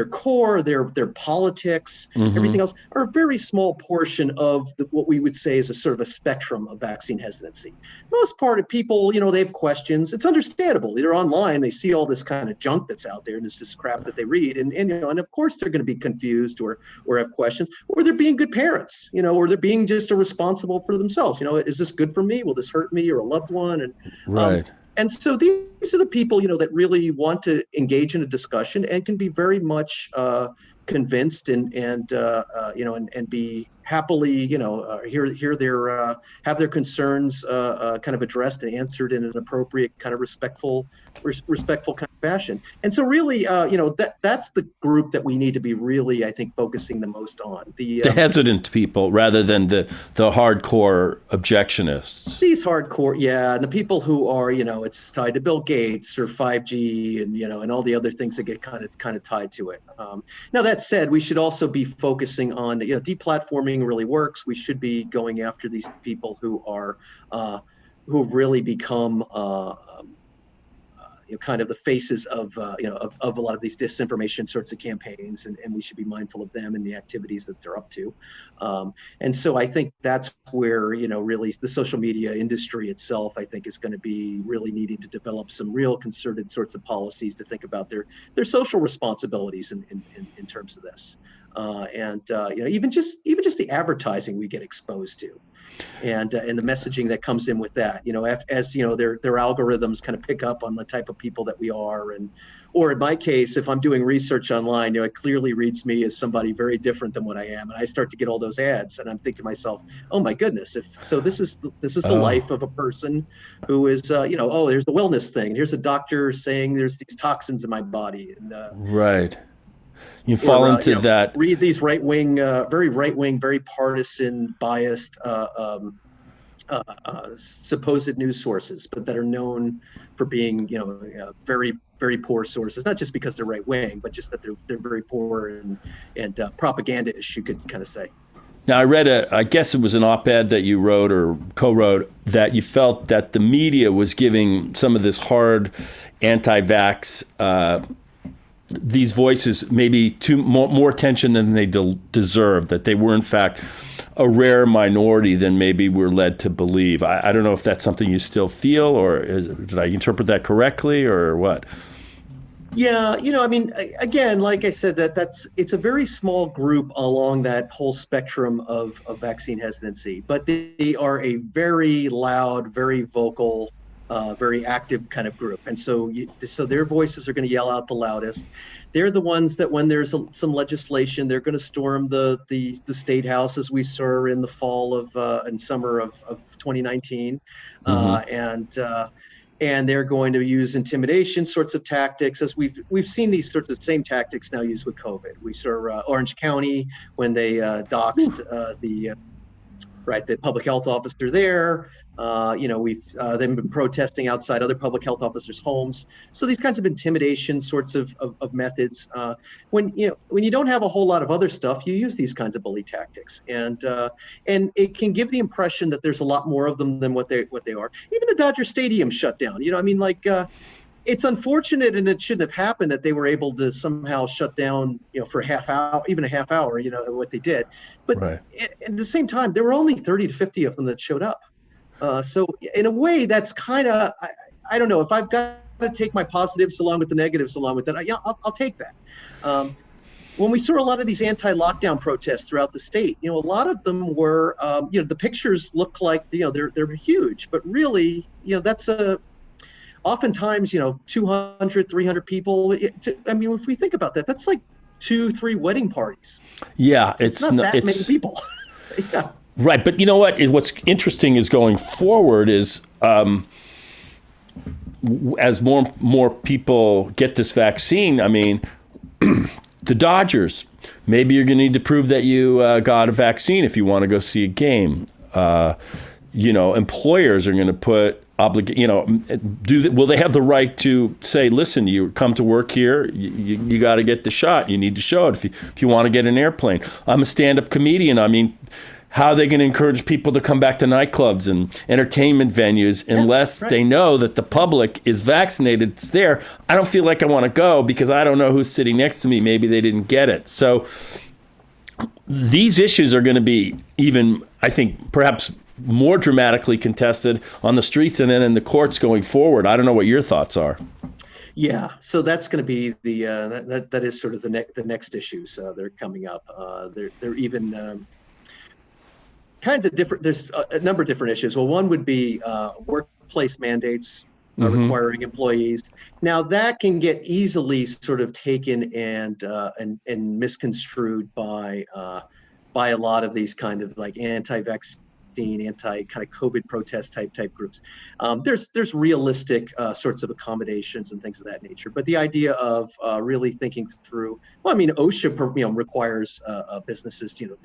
core, their politics, everything else, are a very small portion of what we would say is a sort of a spectrum of vaccine hesitancy. Most part of people, they have questions. It's understandable. They're online. They see all this kind of junk that's out there and it's just crap that they read. And of course they're going to be confused or have questions, or they're being good parents, or they're being just responsible for themselves. Is this good for me? Will this hurt me or a loved one? And right. And so these are the people, that really want to engage in a discussion and can be very much convinced and be happily, hear their have their concerns kind of addressed and answered in an appropriate kind of respectful kind of fashion. And so really, that's the group that we need to be really, I think, focusing the most on. The hesitant people rather than the hardcore objectionists. These hardcore, yeah, and the people who are, it's tied to Bill Gates or 5G and, and all the other things that get kind of tied to it. Now, that said, we should also be focusing on, deplatforming really works. We should be going after these people who are, who've really become, kind of the faces of a lot of these disinformation sorts of campaigns, and we should be mindful of them and the activities that they're up to. And so I think that's where, really the social media industry itself, I think, is going to be really needing to develop some real concerted sorts of policies to think about their social responsibilities in terms of this. Even just the advertising we get exposed to. And the messaging that comes in with that, as their algorithms kind of pick up on the type of people that we are, or in my case, if I'm doing research online, it clearly reads me as somebody very different than what I am, and I start to get all those ads, and I'm thinking to myself, oh my goodness, if so, this is the life of a person who is, oh, there's the wellness thing. Here's a doctor saying there's these toxins in my body, and Right. You fall into that. Read these very right wing, very partisan, biased, supposed news sources, but that are known for being, very, very poor sources, not just because they're right wing, but just that they're very poor and propaganda-ish, you could kind of say. Now, I read I guess it was an op-ed that you wrote or co-wrote, that you felt that the media was giving some of this hard anti-vax, these voices maybe more attention than they deserve, that they were in fact a rare minority than maybe we're led to believe. I don't know if that's something you still feel, or did I interpret that correctly, or what? Yeah, again, like I said, it's a very small group along that whole spectrum of vaccine hesitancy, but they are a very loud, very vocal, very active kind of group, and so their voices are going to yell out the loudest. They're the ones that when there's some legislation, they're going to storm the state house, as we saw in the fall and summer of 2019, and they're going to use intimidation sorts of tactics, as we've seen these sorts of same tactics now used with COVID. We saw Orange County when they doxed the public health officer there. They've been protesting outside other public health officers' homes. So these kinds of intimidation sorts of methods. When you don't have a whole lot of other stuff, you use these kinds of bully tactics, and it can give the impression that there's a lot more of them than what they are. Even the Dodger Stadium shut down. It's unfortunate, and it shouldn't have happened, that they were able to somehow shut down, for a half hour, what they did. But right. At the same time, there were only 30 to 50 of them that showed up. So in a way, that's kind of, I don't know, if I've got to take my positives along with the negatives along with that, I'll take that. When we saw a lot of these anti-lockdown protests throughout the state, a lot of them were, the pictures look like, they're huge, but really, that's oftentimes, 200, 300 people. If we think about that, that's like 2-3 wedding parties. Yeah, it's not that many people. Yeah. Right, but you know what? What's interesting is going forward is as more people get this vaccine. The Dodgers, maybe you're going to need to prove that you got a vaccine if you want to go see a game. Employers are going to put will they have the right to say, listen, you come to work here, you got to get the shot. You need to show it if you want to get an airplane. I'm a stand-up comedian. How are they going to encourage people to come back to nightclubs and entertainment venues unless they know that the public is vaccinated? It's there. I don't feel like I want to go because I don't know who's sitting next to me. Maybe they didn't get it. So these issues are going to be even, I think, perhaps more dramatically contested on the streets and then in the courts going forward. I don't know what your thoughts are. Yeah, so that's going to be that is sort of the next issues that are coming up. They're even kinds of different. There's a number of different issues. Well, one would be workplace mandates requiring employees. Now that can get easily sort of taken and misconstrued by a lot of these kind of like anti-vaccine, anti kind of COVID protest type groups. There's realistic sorts of accommodations and things of that nature. But the idea of really thinking through, OSHA requires businesses to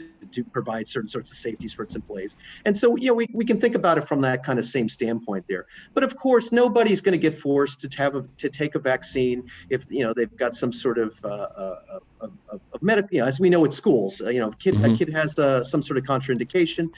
provide certain sorts of safeties for its employees, and so we can think about it from that kind of same standpoint there. But of course, nobody's going to get forced to take a vaccine if they've got some sort of medical. As we know at schools, a kid has some sort of contraindication.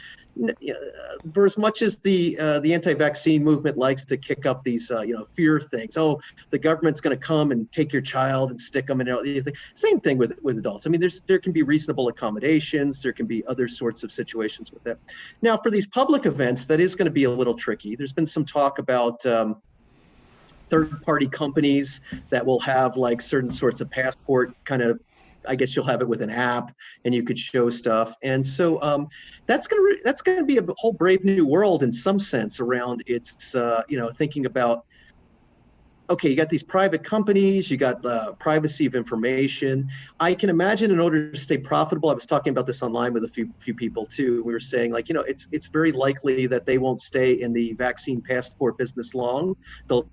For as much as the anti-vaccine movement likes to kick up these fear things, the government's going to come and take your child and stick them in. Same thing with adults. There can be reasonable accommodations. There can be other sorts of situations with that. Now, for these public events, that is going to be a little tricky. There's been some talk about third-party companies that will have like certain sorts of passport kind of. I guess you'll have it with an app, and you could show stuff, and so that's gonna be a whole brave new world in some sense around its thinking about. okay, you got these private companies, you got privacy of information. I can imagine in order to stay profitable, I was talking about this online with a few people too. We were saying like, it's very likely that they won't stay in the vaccine passport business long. They'll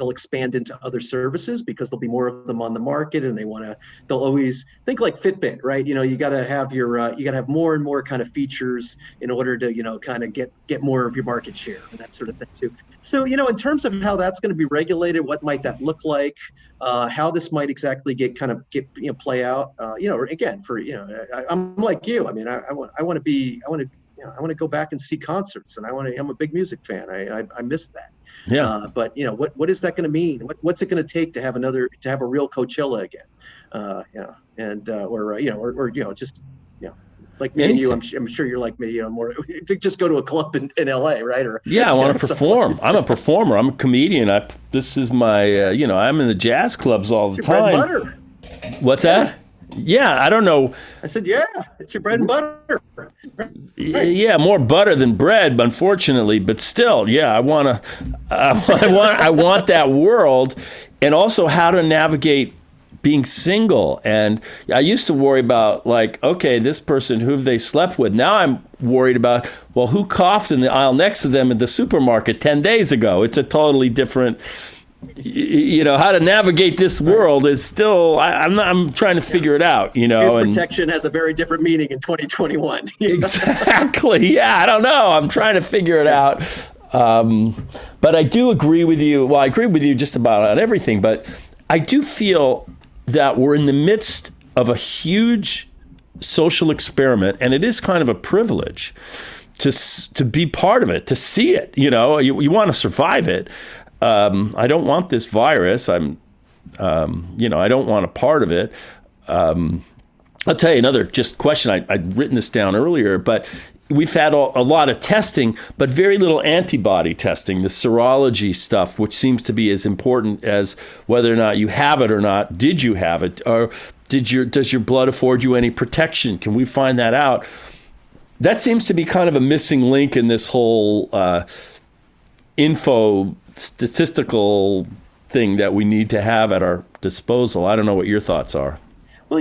expand into other services because there'll be more of them on the market, and they'll always think like Fitbit, right? You got to have you got to have more and more kind of features in order to kind of get more of your market share and that sort of thing too. So in terms of how that's going to be regulated, what might that look like, how this might exactly play out, again, I'm like you. I mean, I want to go back and see concerts, and I'm a big music fan. I miss that. Yeah. But what is that going to mean? What's it going to take to have a real Coachella again? Just like me and you, I'm sure you're like me, more to just go to a club in LA, right? Or I want to perform. I'm a performer. I'm a comedian. This is my I'm in the jazz clubs all the time. Bread and butter. What's that? Yeah, I don't know. I said, yeah, it's your bread and butter. Right. Yeah, more butter than bread, unfortunately, but still, yeah, I want that world, and also how to navigate being single. And I used to worry about like, okay, this person, who have they slept with? Now I'm worried about, well, who coughed in the aisle next to them at the supermarket 10 days ago? It's a totally different, how to navigate this world is still, I'm trying to figure it out, His protection has a very different meaning in 2021. Exactly. Yeah, I don't know. I'm trying to figure it out. But I do agree with you. Well, I agree with you just about on everything, but I do feel that we're in the midst of a huge social experiment, and it is kind of a privilege to be part of it, to see it. You want to survive it. I don't want this virus. I don't want a part of it. I'll tell you another just question. I'd written this down earlier, but we've had a lot of testing, but very little antibody testing, the serology stuff, which seems to be as important as whether or not you have it or not. Did you have it? Or does your blood afford you any protection? Can we find that out? That seems to be kind of a missing link in this whole statistical thing that we need to have at our disposal. I don't know what your thoughts are. Well,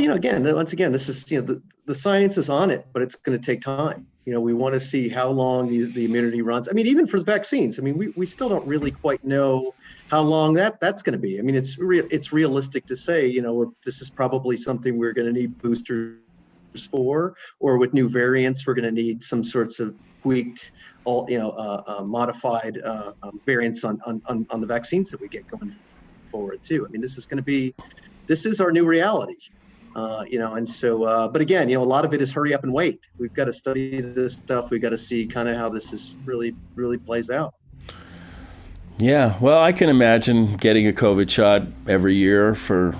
once again, this is, the science is on it, but it's going to take time. We want to see how long the immunity runs. I mean, even for the vaccines, I mean, we still don't really quite know how long that's going to be. I mean, it's realistic to say, this is probably something we're going to need boosters for, or with new variants, we're going to need some sorts of tweaked, modified variants on the vaccines that we get going forward too. I mean, this is our new reality. And so, but again, a lot of it is hurry up and wait. We've got to study this stuff. We've got to see kind of how this is really plays out. Yeah, well, I can imagine getting a COVID shot every year for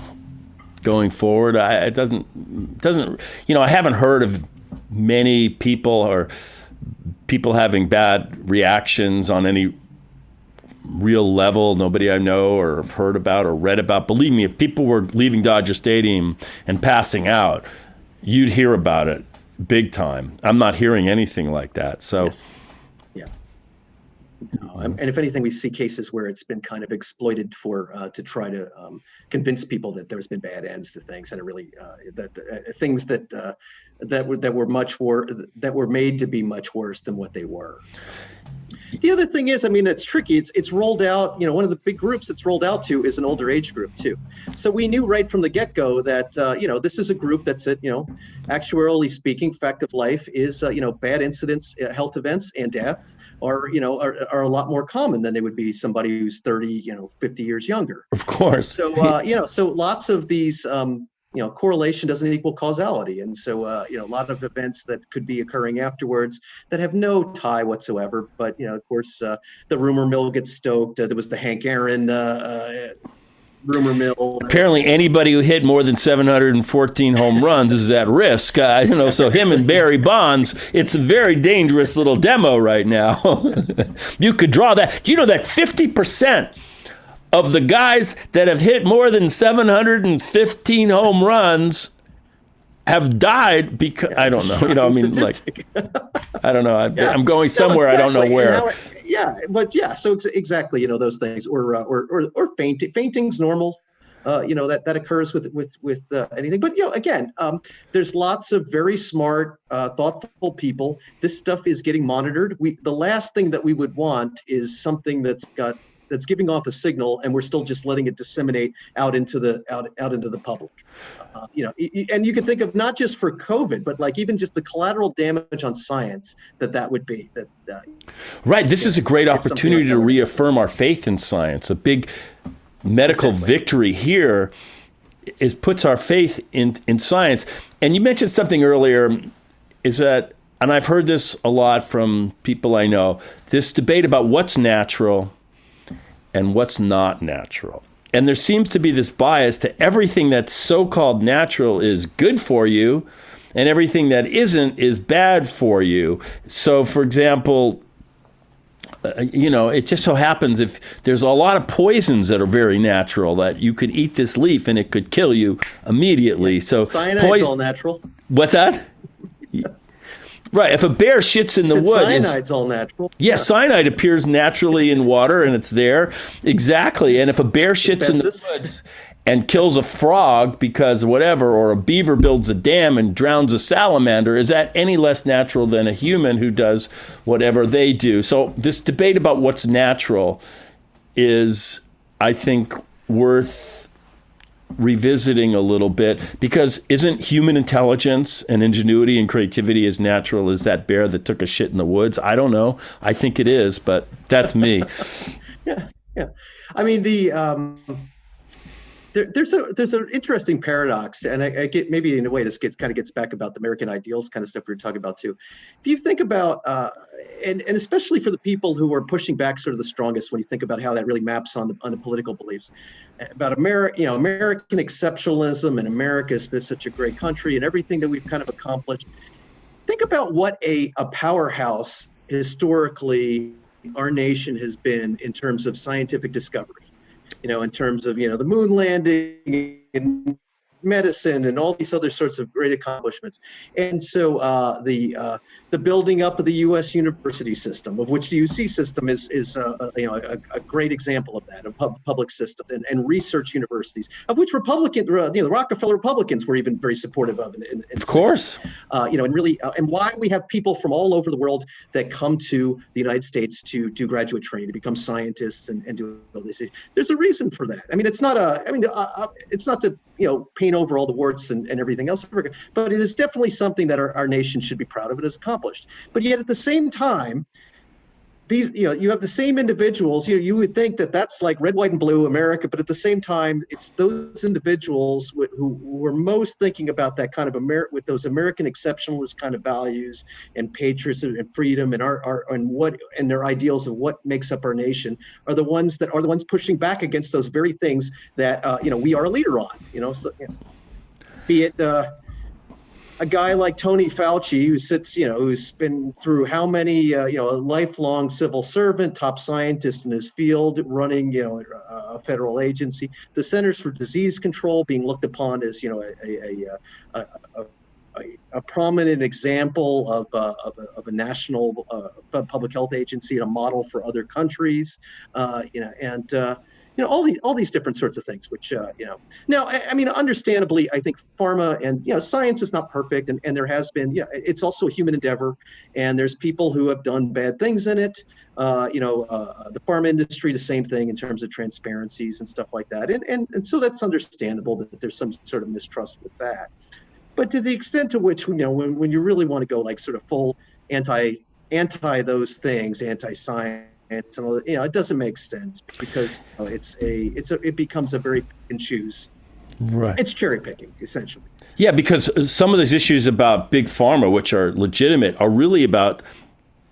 going forward. It doesn't, I haven't heard of many people having bad reactions on any real level. Nobody I know or have heard about or read about. Believe me, if people were leaving Dodger Stadium and passing out, you'd hear about it big time. I'm not hearing anything like that. So, yes. Yeah. And if anything, we see cases where it's been kind of exploited to try to convince people that there's been bad ends to things, and it really things that were made to be much worse than what they were. The other thing is, I mean, it's tricky. It's rolled out, one of the big groups it's rolled out to is an older age group too. So we knew right from the get-go that, this is a group that's at, actuarially speaking, fact of life is, bad incidents, health events and death are a lot more common than they would be somebody who's 30, 50 years younger. Of course. So, so lots of these, correlation doesn't equal causality. And so, a lot of events that could be occurring afterwards that have no tie whatsoever. But, of course, the rumor mill gets stoked. There was the Hank Aaron rumor mill. Apparently anybody who hit more than 714 home runs is at risk. So him and Barry Bonds, it's a very dangerous little demo right now. You could draw that. Do you know that 50% of the guys that have hit more than 715 home runs have died because, I don't know, I don't know. I'm going somewhere, exactly. I don't know where. yeah, but yeah, so exactly, those things, or fainting's normal. That occurs with anything. But again, there's lots of very smart, thoughtful people. This stuff is getting monitored. The last thing that we would want is something that's giving off a signal, and we're still just letting it disseminate out into the public. And you can think of not just for COVID, but like even just the collateral damage on science that would be. Right. This is a great opportunity to reaffirm our faith in science. A big medical victory here puts our faith in science. And you mentioned something earlier, is that, and I've heard this a lot from people I know, this debate about what's natural and what's not natural. And there seems to be this bias to everything that's so-called natural is good for you, and everything that isn't is bad for you. So, for example, it just so happens if there's a lot of poisons that are very natural, that you could eat this leaf and it could kill you immediately. So cyanide's all natural. What's that? Right. If a bear shits in the woods, cyanide's all natural. Yeah, cyanide appears naturally in water, and it's there. Exactly. And if a bear shits in the woods and kills a frog because whatever, or a beaver builds a dam and drowns a salamander, is that any less natural than a human who does whatever they do? So this debate about what's natural is, I think, worth revisiting a little bit, because isn't human intelligence and ingenuity and creativity as natural as that bear that took a shit in the woods? I don't know. I think it is, but that's me. Yeah. I mean, there's an interesting paradox, and I get, maybe in a way this gets back about the American ideals kind of stuff we were talking about too. If you think about, and especially for the people who are pushing back sort of the strongest, when you think about how that really maps on the political beliefs about American exceptionalism, and America is such a great country and everything that we've kind of accomplished. Think about what a powerhouse historically our nation has been in terms of scientific discovery. In terms of, the moon landing and medicine and all these other sorts of great accomplishments. And so the building up of the U.S. university system, of which the UC system is a great example of that, a public system, and research universities, of which the Rockefeller Republicans were even very supportive of. Of course. And really, and why we have people from all over the world that come to the United States to do graduate training, to become scientists and do all these things. There's a reason for that. I mean, it's not it's not to paint over all the warts and everything else, but it is definitely something that our nation should be proud of and has accomplished. But yet at the same time, these, you have the same individuals, you would think that that's like red, white, and blue America, but at the same time, it's those individuals who are most thinking about that kind of with those American exceptionalist kind of values and patriotism and freedom and their ideals of what makes up our nation, are the ones pushing back against those very things that we are a leader on. Be it a guy like Tony Fauci, who's been through how many, a lifelong civil servant, top scientist in his field, running, a federal agency, the Centers for Disease Control being looked upon as, a prominent example of a national public health agency and a model for other countries, all these different sorts of things, which, now, I mean, understandably, I think pharma and, science is not perfect. And there has been, it's also a human endeavor. And there's people who have done bad things in it. The pharma industry, the same thing in terms of transparencies and stuff like that. And so that's understandable that there's some sort of mistrust with that. But to the extent to which, when you really want to go like sort of full anti those things, anti-science, and all that, it doesn't make sense, because it becomes a very pick and choose. Right. It's cherry picking, essentially. Yeah, because some of those issues about big pharma, which are legitimate, are really about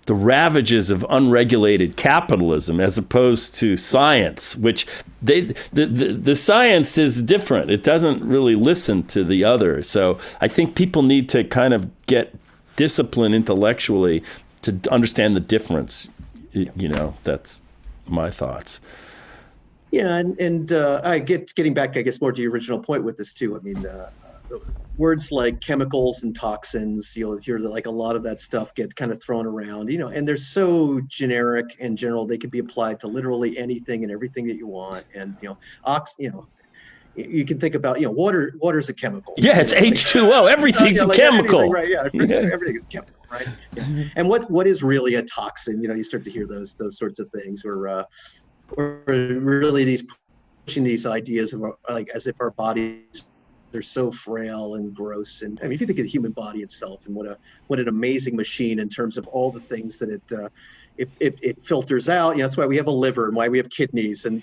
the ravages of unregulated capitalism, as opposed to science, which the science is different. It doesn't really listen to the other. So I think people need to kind of get disciplined intellectually to understand the difference. That's my thoughts. Yeah, and getting back, I guess, more to your original point with this too. I mean, words like chemicals and toxins, you'll hear that like a lot of that stuff get kind of thrown around, and they're so generic and general, they could be applied to literally anything and everything that you want. And, you can think about, water's a chemical. Yeah, it's H2O. Everything's a chemical. Anything, right? Yeah, everything is a chemical, right? Yeah. And what is really a toxin? You start to hear those sorts of things, or really pushing these ideas of like as if our bodies, they're so frail and gross. And I mean, if you think of the human body itself and what an amazing machine in terms of all the things that it filters out. That's why we have a liver and why we have kidneys and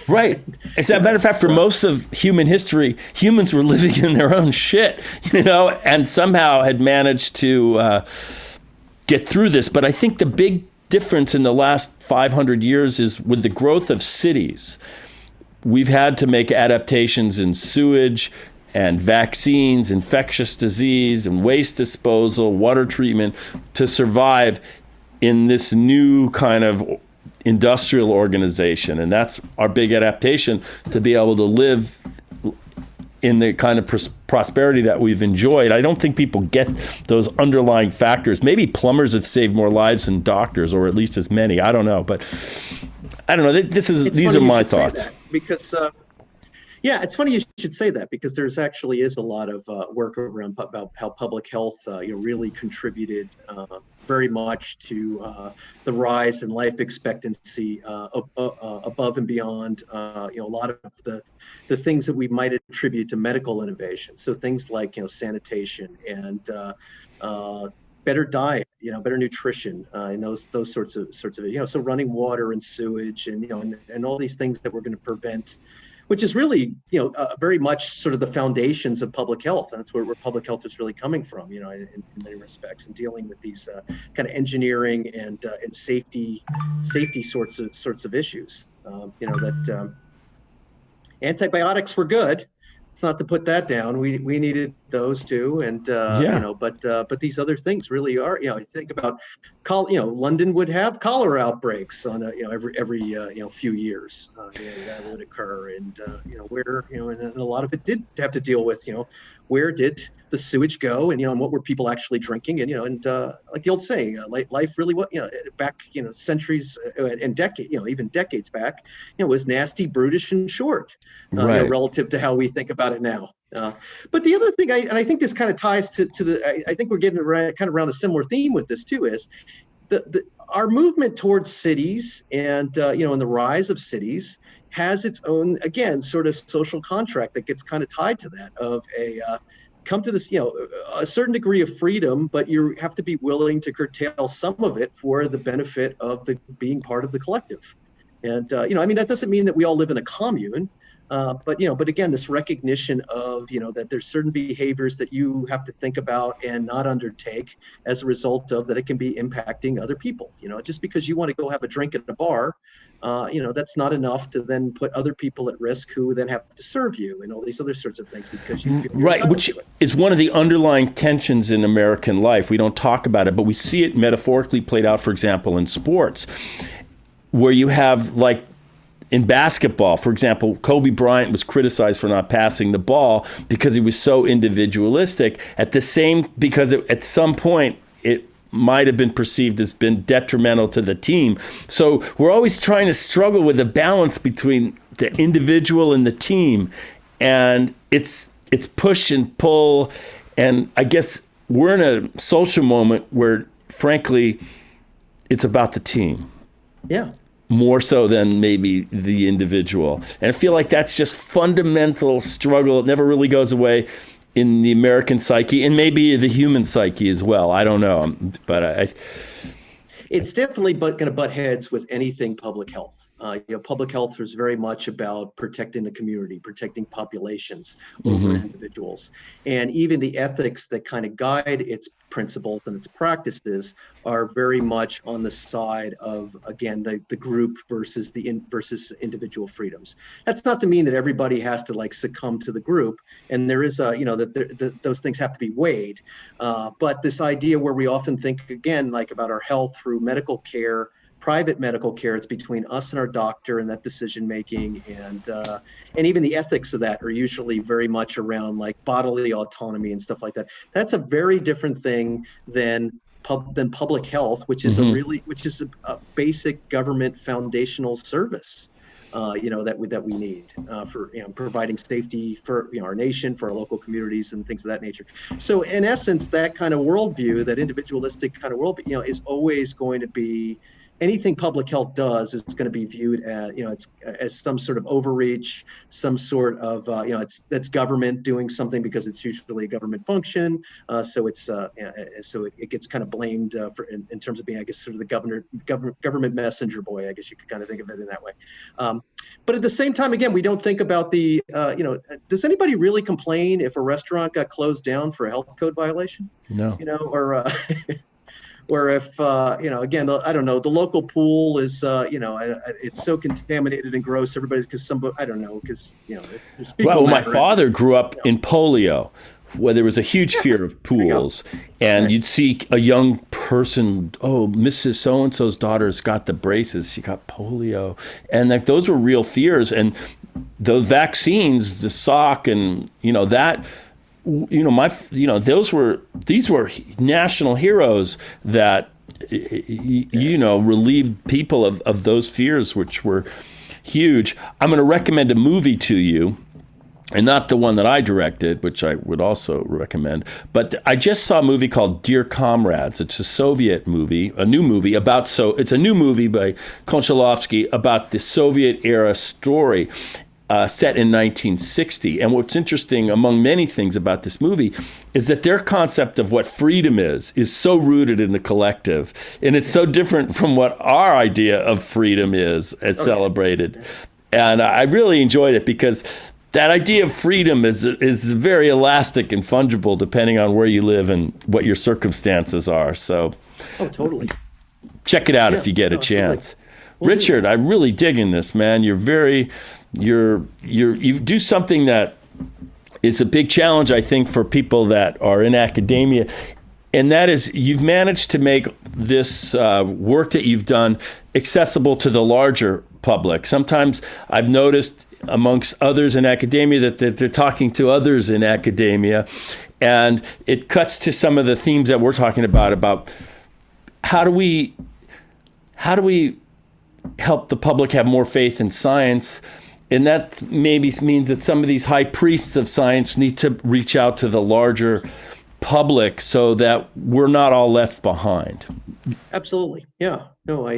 right. As a matter of fact, for most of human history, humans were living in their own shit, and somehow had managed to get through this. But I think the big difference in the last 500 years is with the growth of cities. We've had to make adaptations in sewage and vaccines, infectious disease and waste disposal, water treatment to survive in this new kind of industrial organization. And that's our big adaptation, to be able to live in the kind of prosperity that we've enjoyed. I don't think people get those underlying factors. Maybe plumbers have saved more lives than doctors, or at least as many. I don't know. But I don't know. These are my thoughts. Because it's funny you should say that, because there's actually is a lot of work around about how public health really contributed very much to the rise in life expectancy above and beyond a lot of the things that we might attribute to medical innovation. So things like sanitation and better diet, better nutrition, and those sorts of so running water and sewage and and all these things that we're going to prevent, which is really very much sort of the foundations of public health, and that's where public health is really coming from, in many respects, and dealing with these kind of engineering and safety sorts of issues. That antibiotics were good. It's not to put that down. We needed those too, and but these other things really are. You think about, London would have cholera outbreaks on every few years. That would occur, and where and a lot of it did have to deal with where did the sewage go, and and what were people actually drinking, and like the old saying, life really back centuries and decades, even decades back, was nasty, brutish, and short, right. Relative to how we think about it now. But the other thing, I think this kind of ties to the, I think we're getting kind of around a similar theme with this too, is our movement towards cities and and the rise of cities has its own, again, sort of social contract that gets kind of tied to that of come to this, a certain degree of freedom, but you have to be willing to curtail some of it for the benefit of being part of the collective. And, that doesn't mean that we all live in a commune. But again, this recognition of, that there's certain behaviors that you have to think about and not undertake as a result of that, it can be impacting other people. Just because you want to go have a drink at a bar, that's not enough to then put other people at risk who then have to serve you and all these other sorts of things because you're right, which is one of the underlying tensions in American life. We don't talk about it, but we see it metaphorically played out, for example, in sports, where you have like, in basketball, for example, Kobe Bryant was criticized for not passing the ball because he was so individualistic. Because at some point it might have been perceived as been detrimental to the team. So we're always trying to struggle with the balance between the individual and the team, and it's push and pull. And I guess we're in a social moment where, frankly, it's about the team. Yeah. More so than maybe the individual. And I feel like that's just fundamental struggle. It never really goes away in the American psyche and maybe the human psyche as well. I don't know. But it's definitely going to butt heads with anything public health. Public health is very much about protecting the community, protecting populations over individuals. And even the ethics that kind of guide its principles and its practices are very much on the side of, again, the group versus versus individual freedoms. That's not to mean that everybody has to succumb to the group, and there is those things have to be weighed. But this idea where we often think, again, about our health through medical care private medical care. It's between us and our doctor and that decision making, and even the ethics of that are usually very much around like bodily autonomy and stuff like that. That's a very different thing than public health, which is a basic government foundational service. That we need for providing safety for our nation, for our local communities, and things of that nature. So in essence, that kind of worldview, that individualistic kind of worldview, is always going to be. Anything public health does is going to be viewed as, it's as some sort of overreach, some sort of, that's government doing something because it's usually a government function. So it gets kind of blamed in terms of being, I guess, sort of the government messenger boy. I guess you could kind of think of it in that way. But at the same time, again, we don't think about does anybody really complain if a restaurant got closed down for a health code violation? No. Or if, again, I don't know, the local pool is, it's so contaminated and gross. Everybody's Well, my father grew up in polio, where there was a huge fear of pools. And you'd see a young person, Mrs. So-and-so's daughter's got the braces. She got polio. And like those were real fears. And the vaccines, the Salk and, that, these were national heroes that, relieved people of those fears, which were huge. I'm going to recommend a movie to you, and not the one that I directed, which I would also recommend, but I just saw a movie called Dear Comrades. It's a Soviet movie, it's a new movie by Konchalovsky about the Soviet era story. Set in 1960. And what's interesting, among many things about this movie, is that their concept of what freedom is so rooted in the collective. And it's so different from what our idea of freedom is celebrated. And I really enjoyed it because that idea of freedom is very elastic and fungible depending on where you live and what your circumstances are. So, totally. Check it out if you get a chance. Richard, I'm really digging this, man. You do something that is a big challenge, I think, for people that are in academia. And that is, you've managed to make this work that you've done accessible to the larger public. Sometimes I've noticed amongst others in academia that they're talking to others in academia. And it cuts to some of the themes that we're talking about how do we help the public have more faith in science. And that maybe means that some of these high priests of science need to reach out to the larger public so that we're not all left behind. Absolutely. Yeah. No,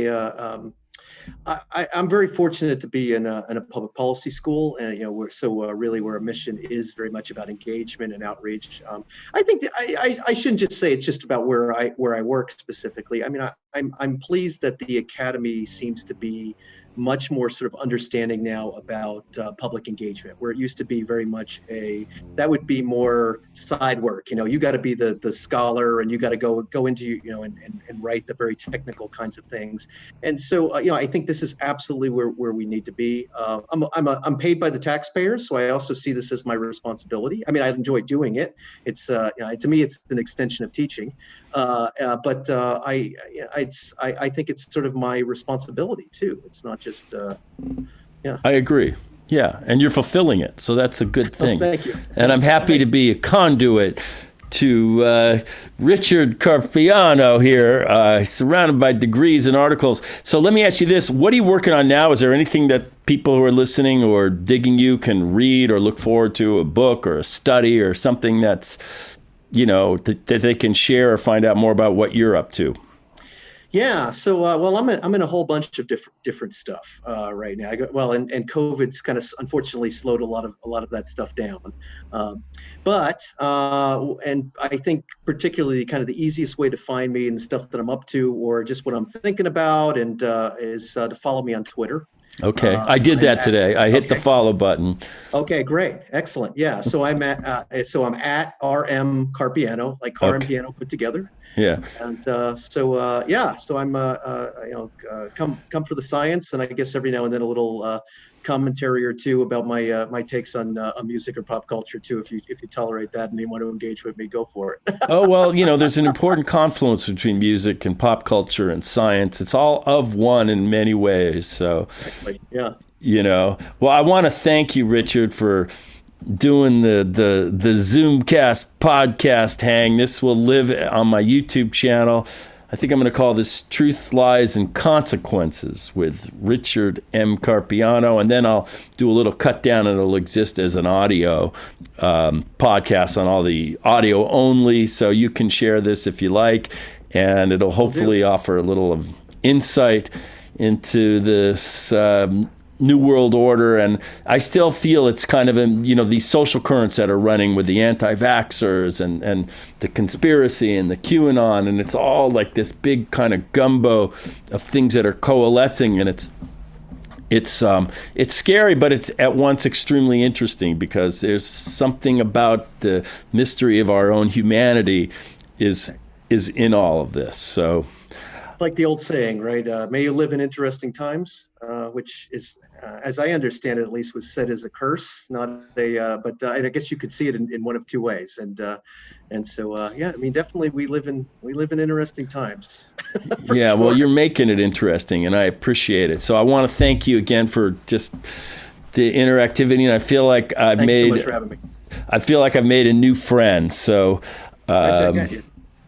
I'm very fortunate to be in a public policy school, and really where our mission is very much about engagement and outreach. I think that I shouldn't just say it's just about where I work specifically. I mean, I'm pleased that the academy seems to be much more sort of understanding now about public engagement, where it used to be very much that would be more side work. You got to be the scholar, and you got to go into and write the very technical kinds of things. And so I think this is absolutely where we need to be. I'm paid by the taxpayers, so I also see this as my responsibility. I mean, I enjoy doing it. It's to me, it's an extension of teaching. But I think it's sort of my responsibility too. It's not just I agree. Yeah, and you're fulfilling it, so that's a good thing. Thank you. And I'm happy to be a conduit to Richard Carpiano here, surrounded by degrees and articles. So let me ask you this: what are you working on now? Is there anything that people who are listening or digging you can read or look forward to, a book or a study or something that's that they can share or find out more about what you're up to? Yeah. So, I'm in a whole bunch of different stuff right now. And COVID's kind of unfortunately slowed a lot of that stuff down. But I think particularly kind of the easiest way to find me and the stuff that I'm up to, or just what I'm thinking about, and is to follow me on Twitter. Okay, I did that today. I hit the follow button. Okay, great, excellent. Yeah, so I'm at RM Carpiano, like car and piano put together. Yeah. And so I'm come for the science, and I guess every now and then a little commentary or two about my takes on music or pop culture too. If you tolerate that and you want to engage with me, go for it. Oh, well, there's an important confluence between music and pop culture and science. It's all of one in many ways. So, yeah. Well, I want to thank you, Richard, for doing the Zoomcast podcast hang. This will live on my YouTube channel. I think I'm going to call this Truth, Lies, and Consequences with Richard M. Carpiano. And then I'll do a little cut down and it'll exist as an audio podcast on all the audio only. So you can share this if you like. And it'll hopefully offer a little of insight into this New World Order. And I still feel it's kind of, these social currents that are running with the anti-vaxxers and the conspiracy and the QAnon. And it's all like this big kind of gumbo of things that are coalescing. And it's scary, but it's at once extremely interesting because there's something about the mystery of our own humanity is in all of this. So, like the old saying, right? May you live in interesting times, which is, as I understand it, at least was said as a curse, not a. But I guess you could see it in one of two ways, and so yeah, I mean, definitely we live in interesting times. Yeah, sure. Well, you're making it interesting, and I appreciate it. So I want to thank you again for just the interactivity, and I feel like Thanks so much for having me. I feel like I've made a new friend. So.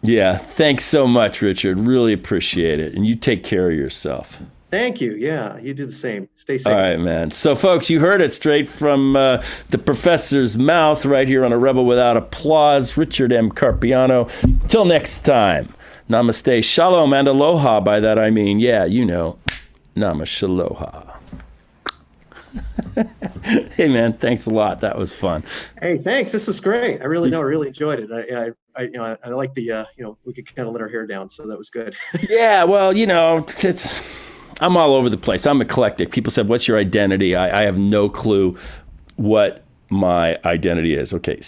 Yeah, thanks so much, Richard. Really appreciate it. And you take care of yourself. Thank you. Yeah, you do the same. Stay safe. All right, man. So, folks, you heard it straight from the professor's mouth right here on A Rebel Without Applause, Richard M. Carpiano. Till next time, namaste, shalom, and aloha. By that I mean, namashaloha. Hey, man, thanks a lot. That was fun. Hey, thanks. This was great. I really enjoyed it. I like the we could kind of let our hair down, so that was good. Yeah, well, I'm all over the place. I'm eclectic. People said, "What's your identity?" I have no clue what my identity is. Okay.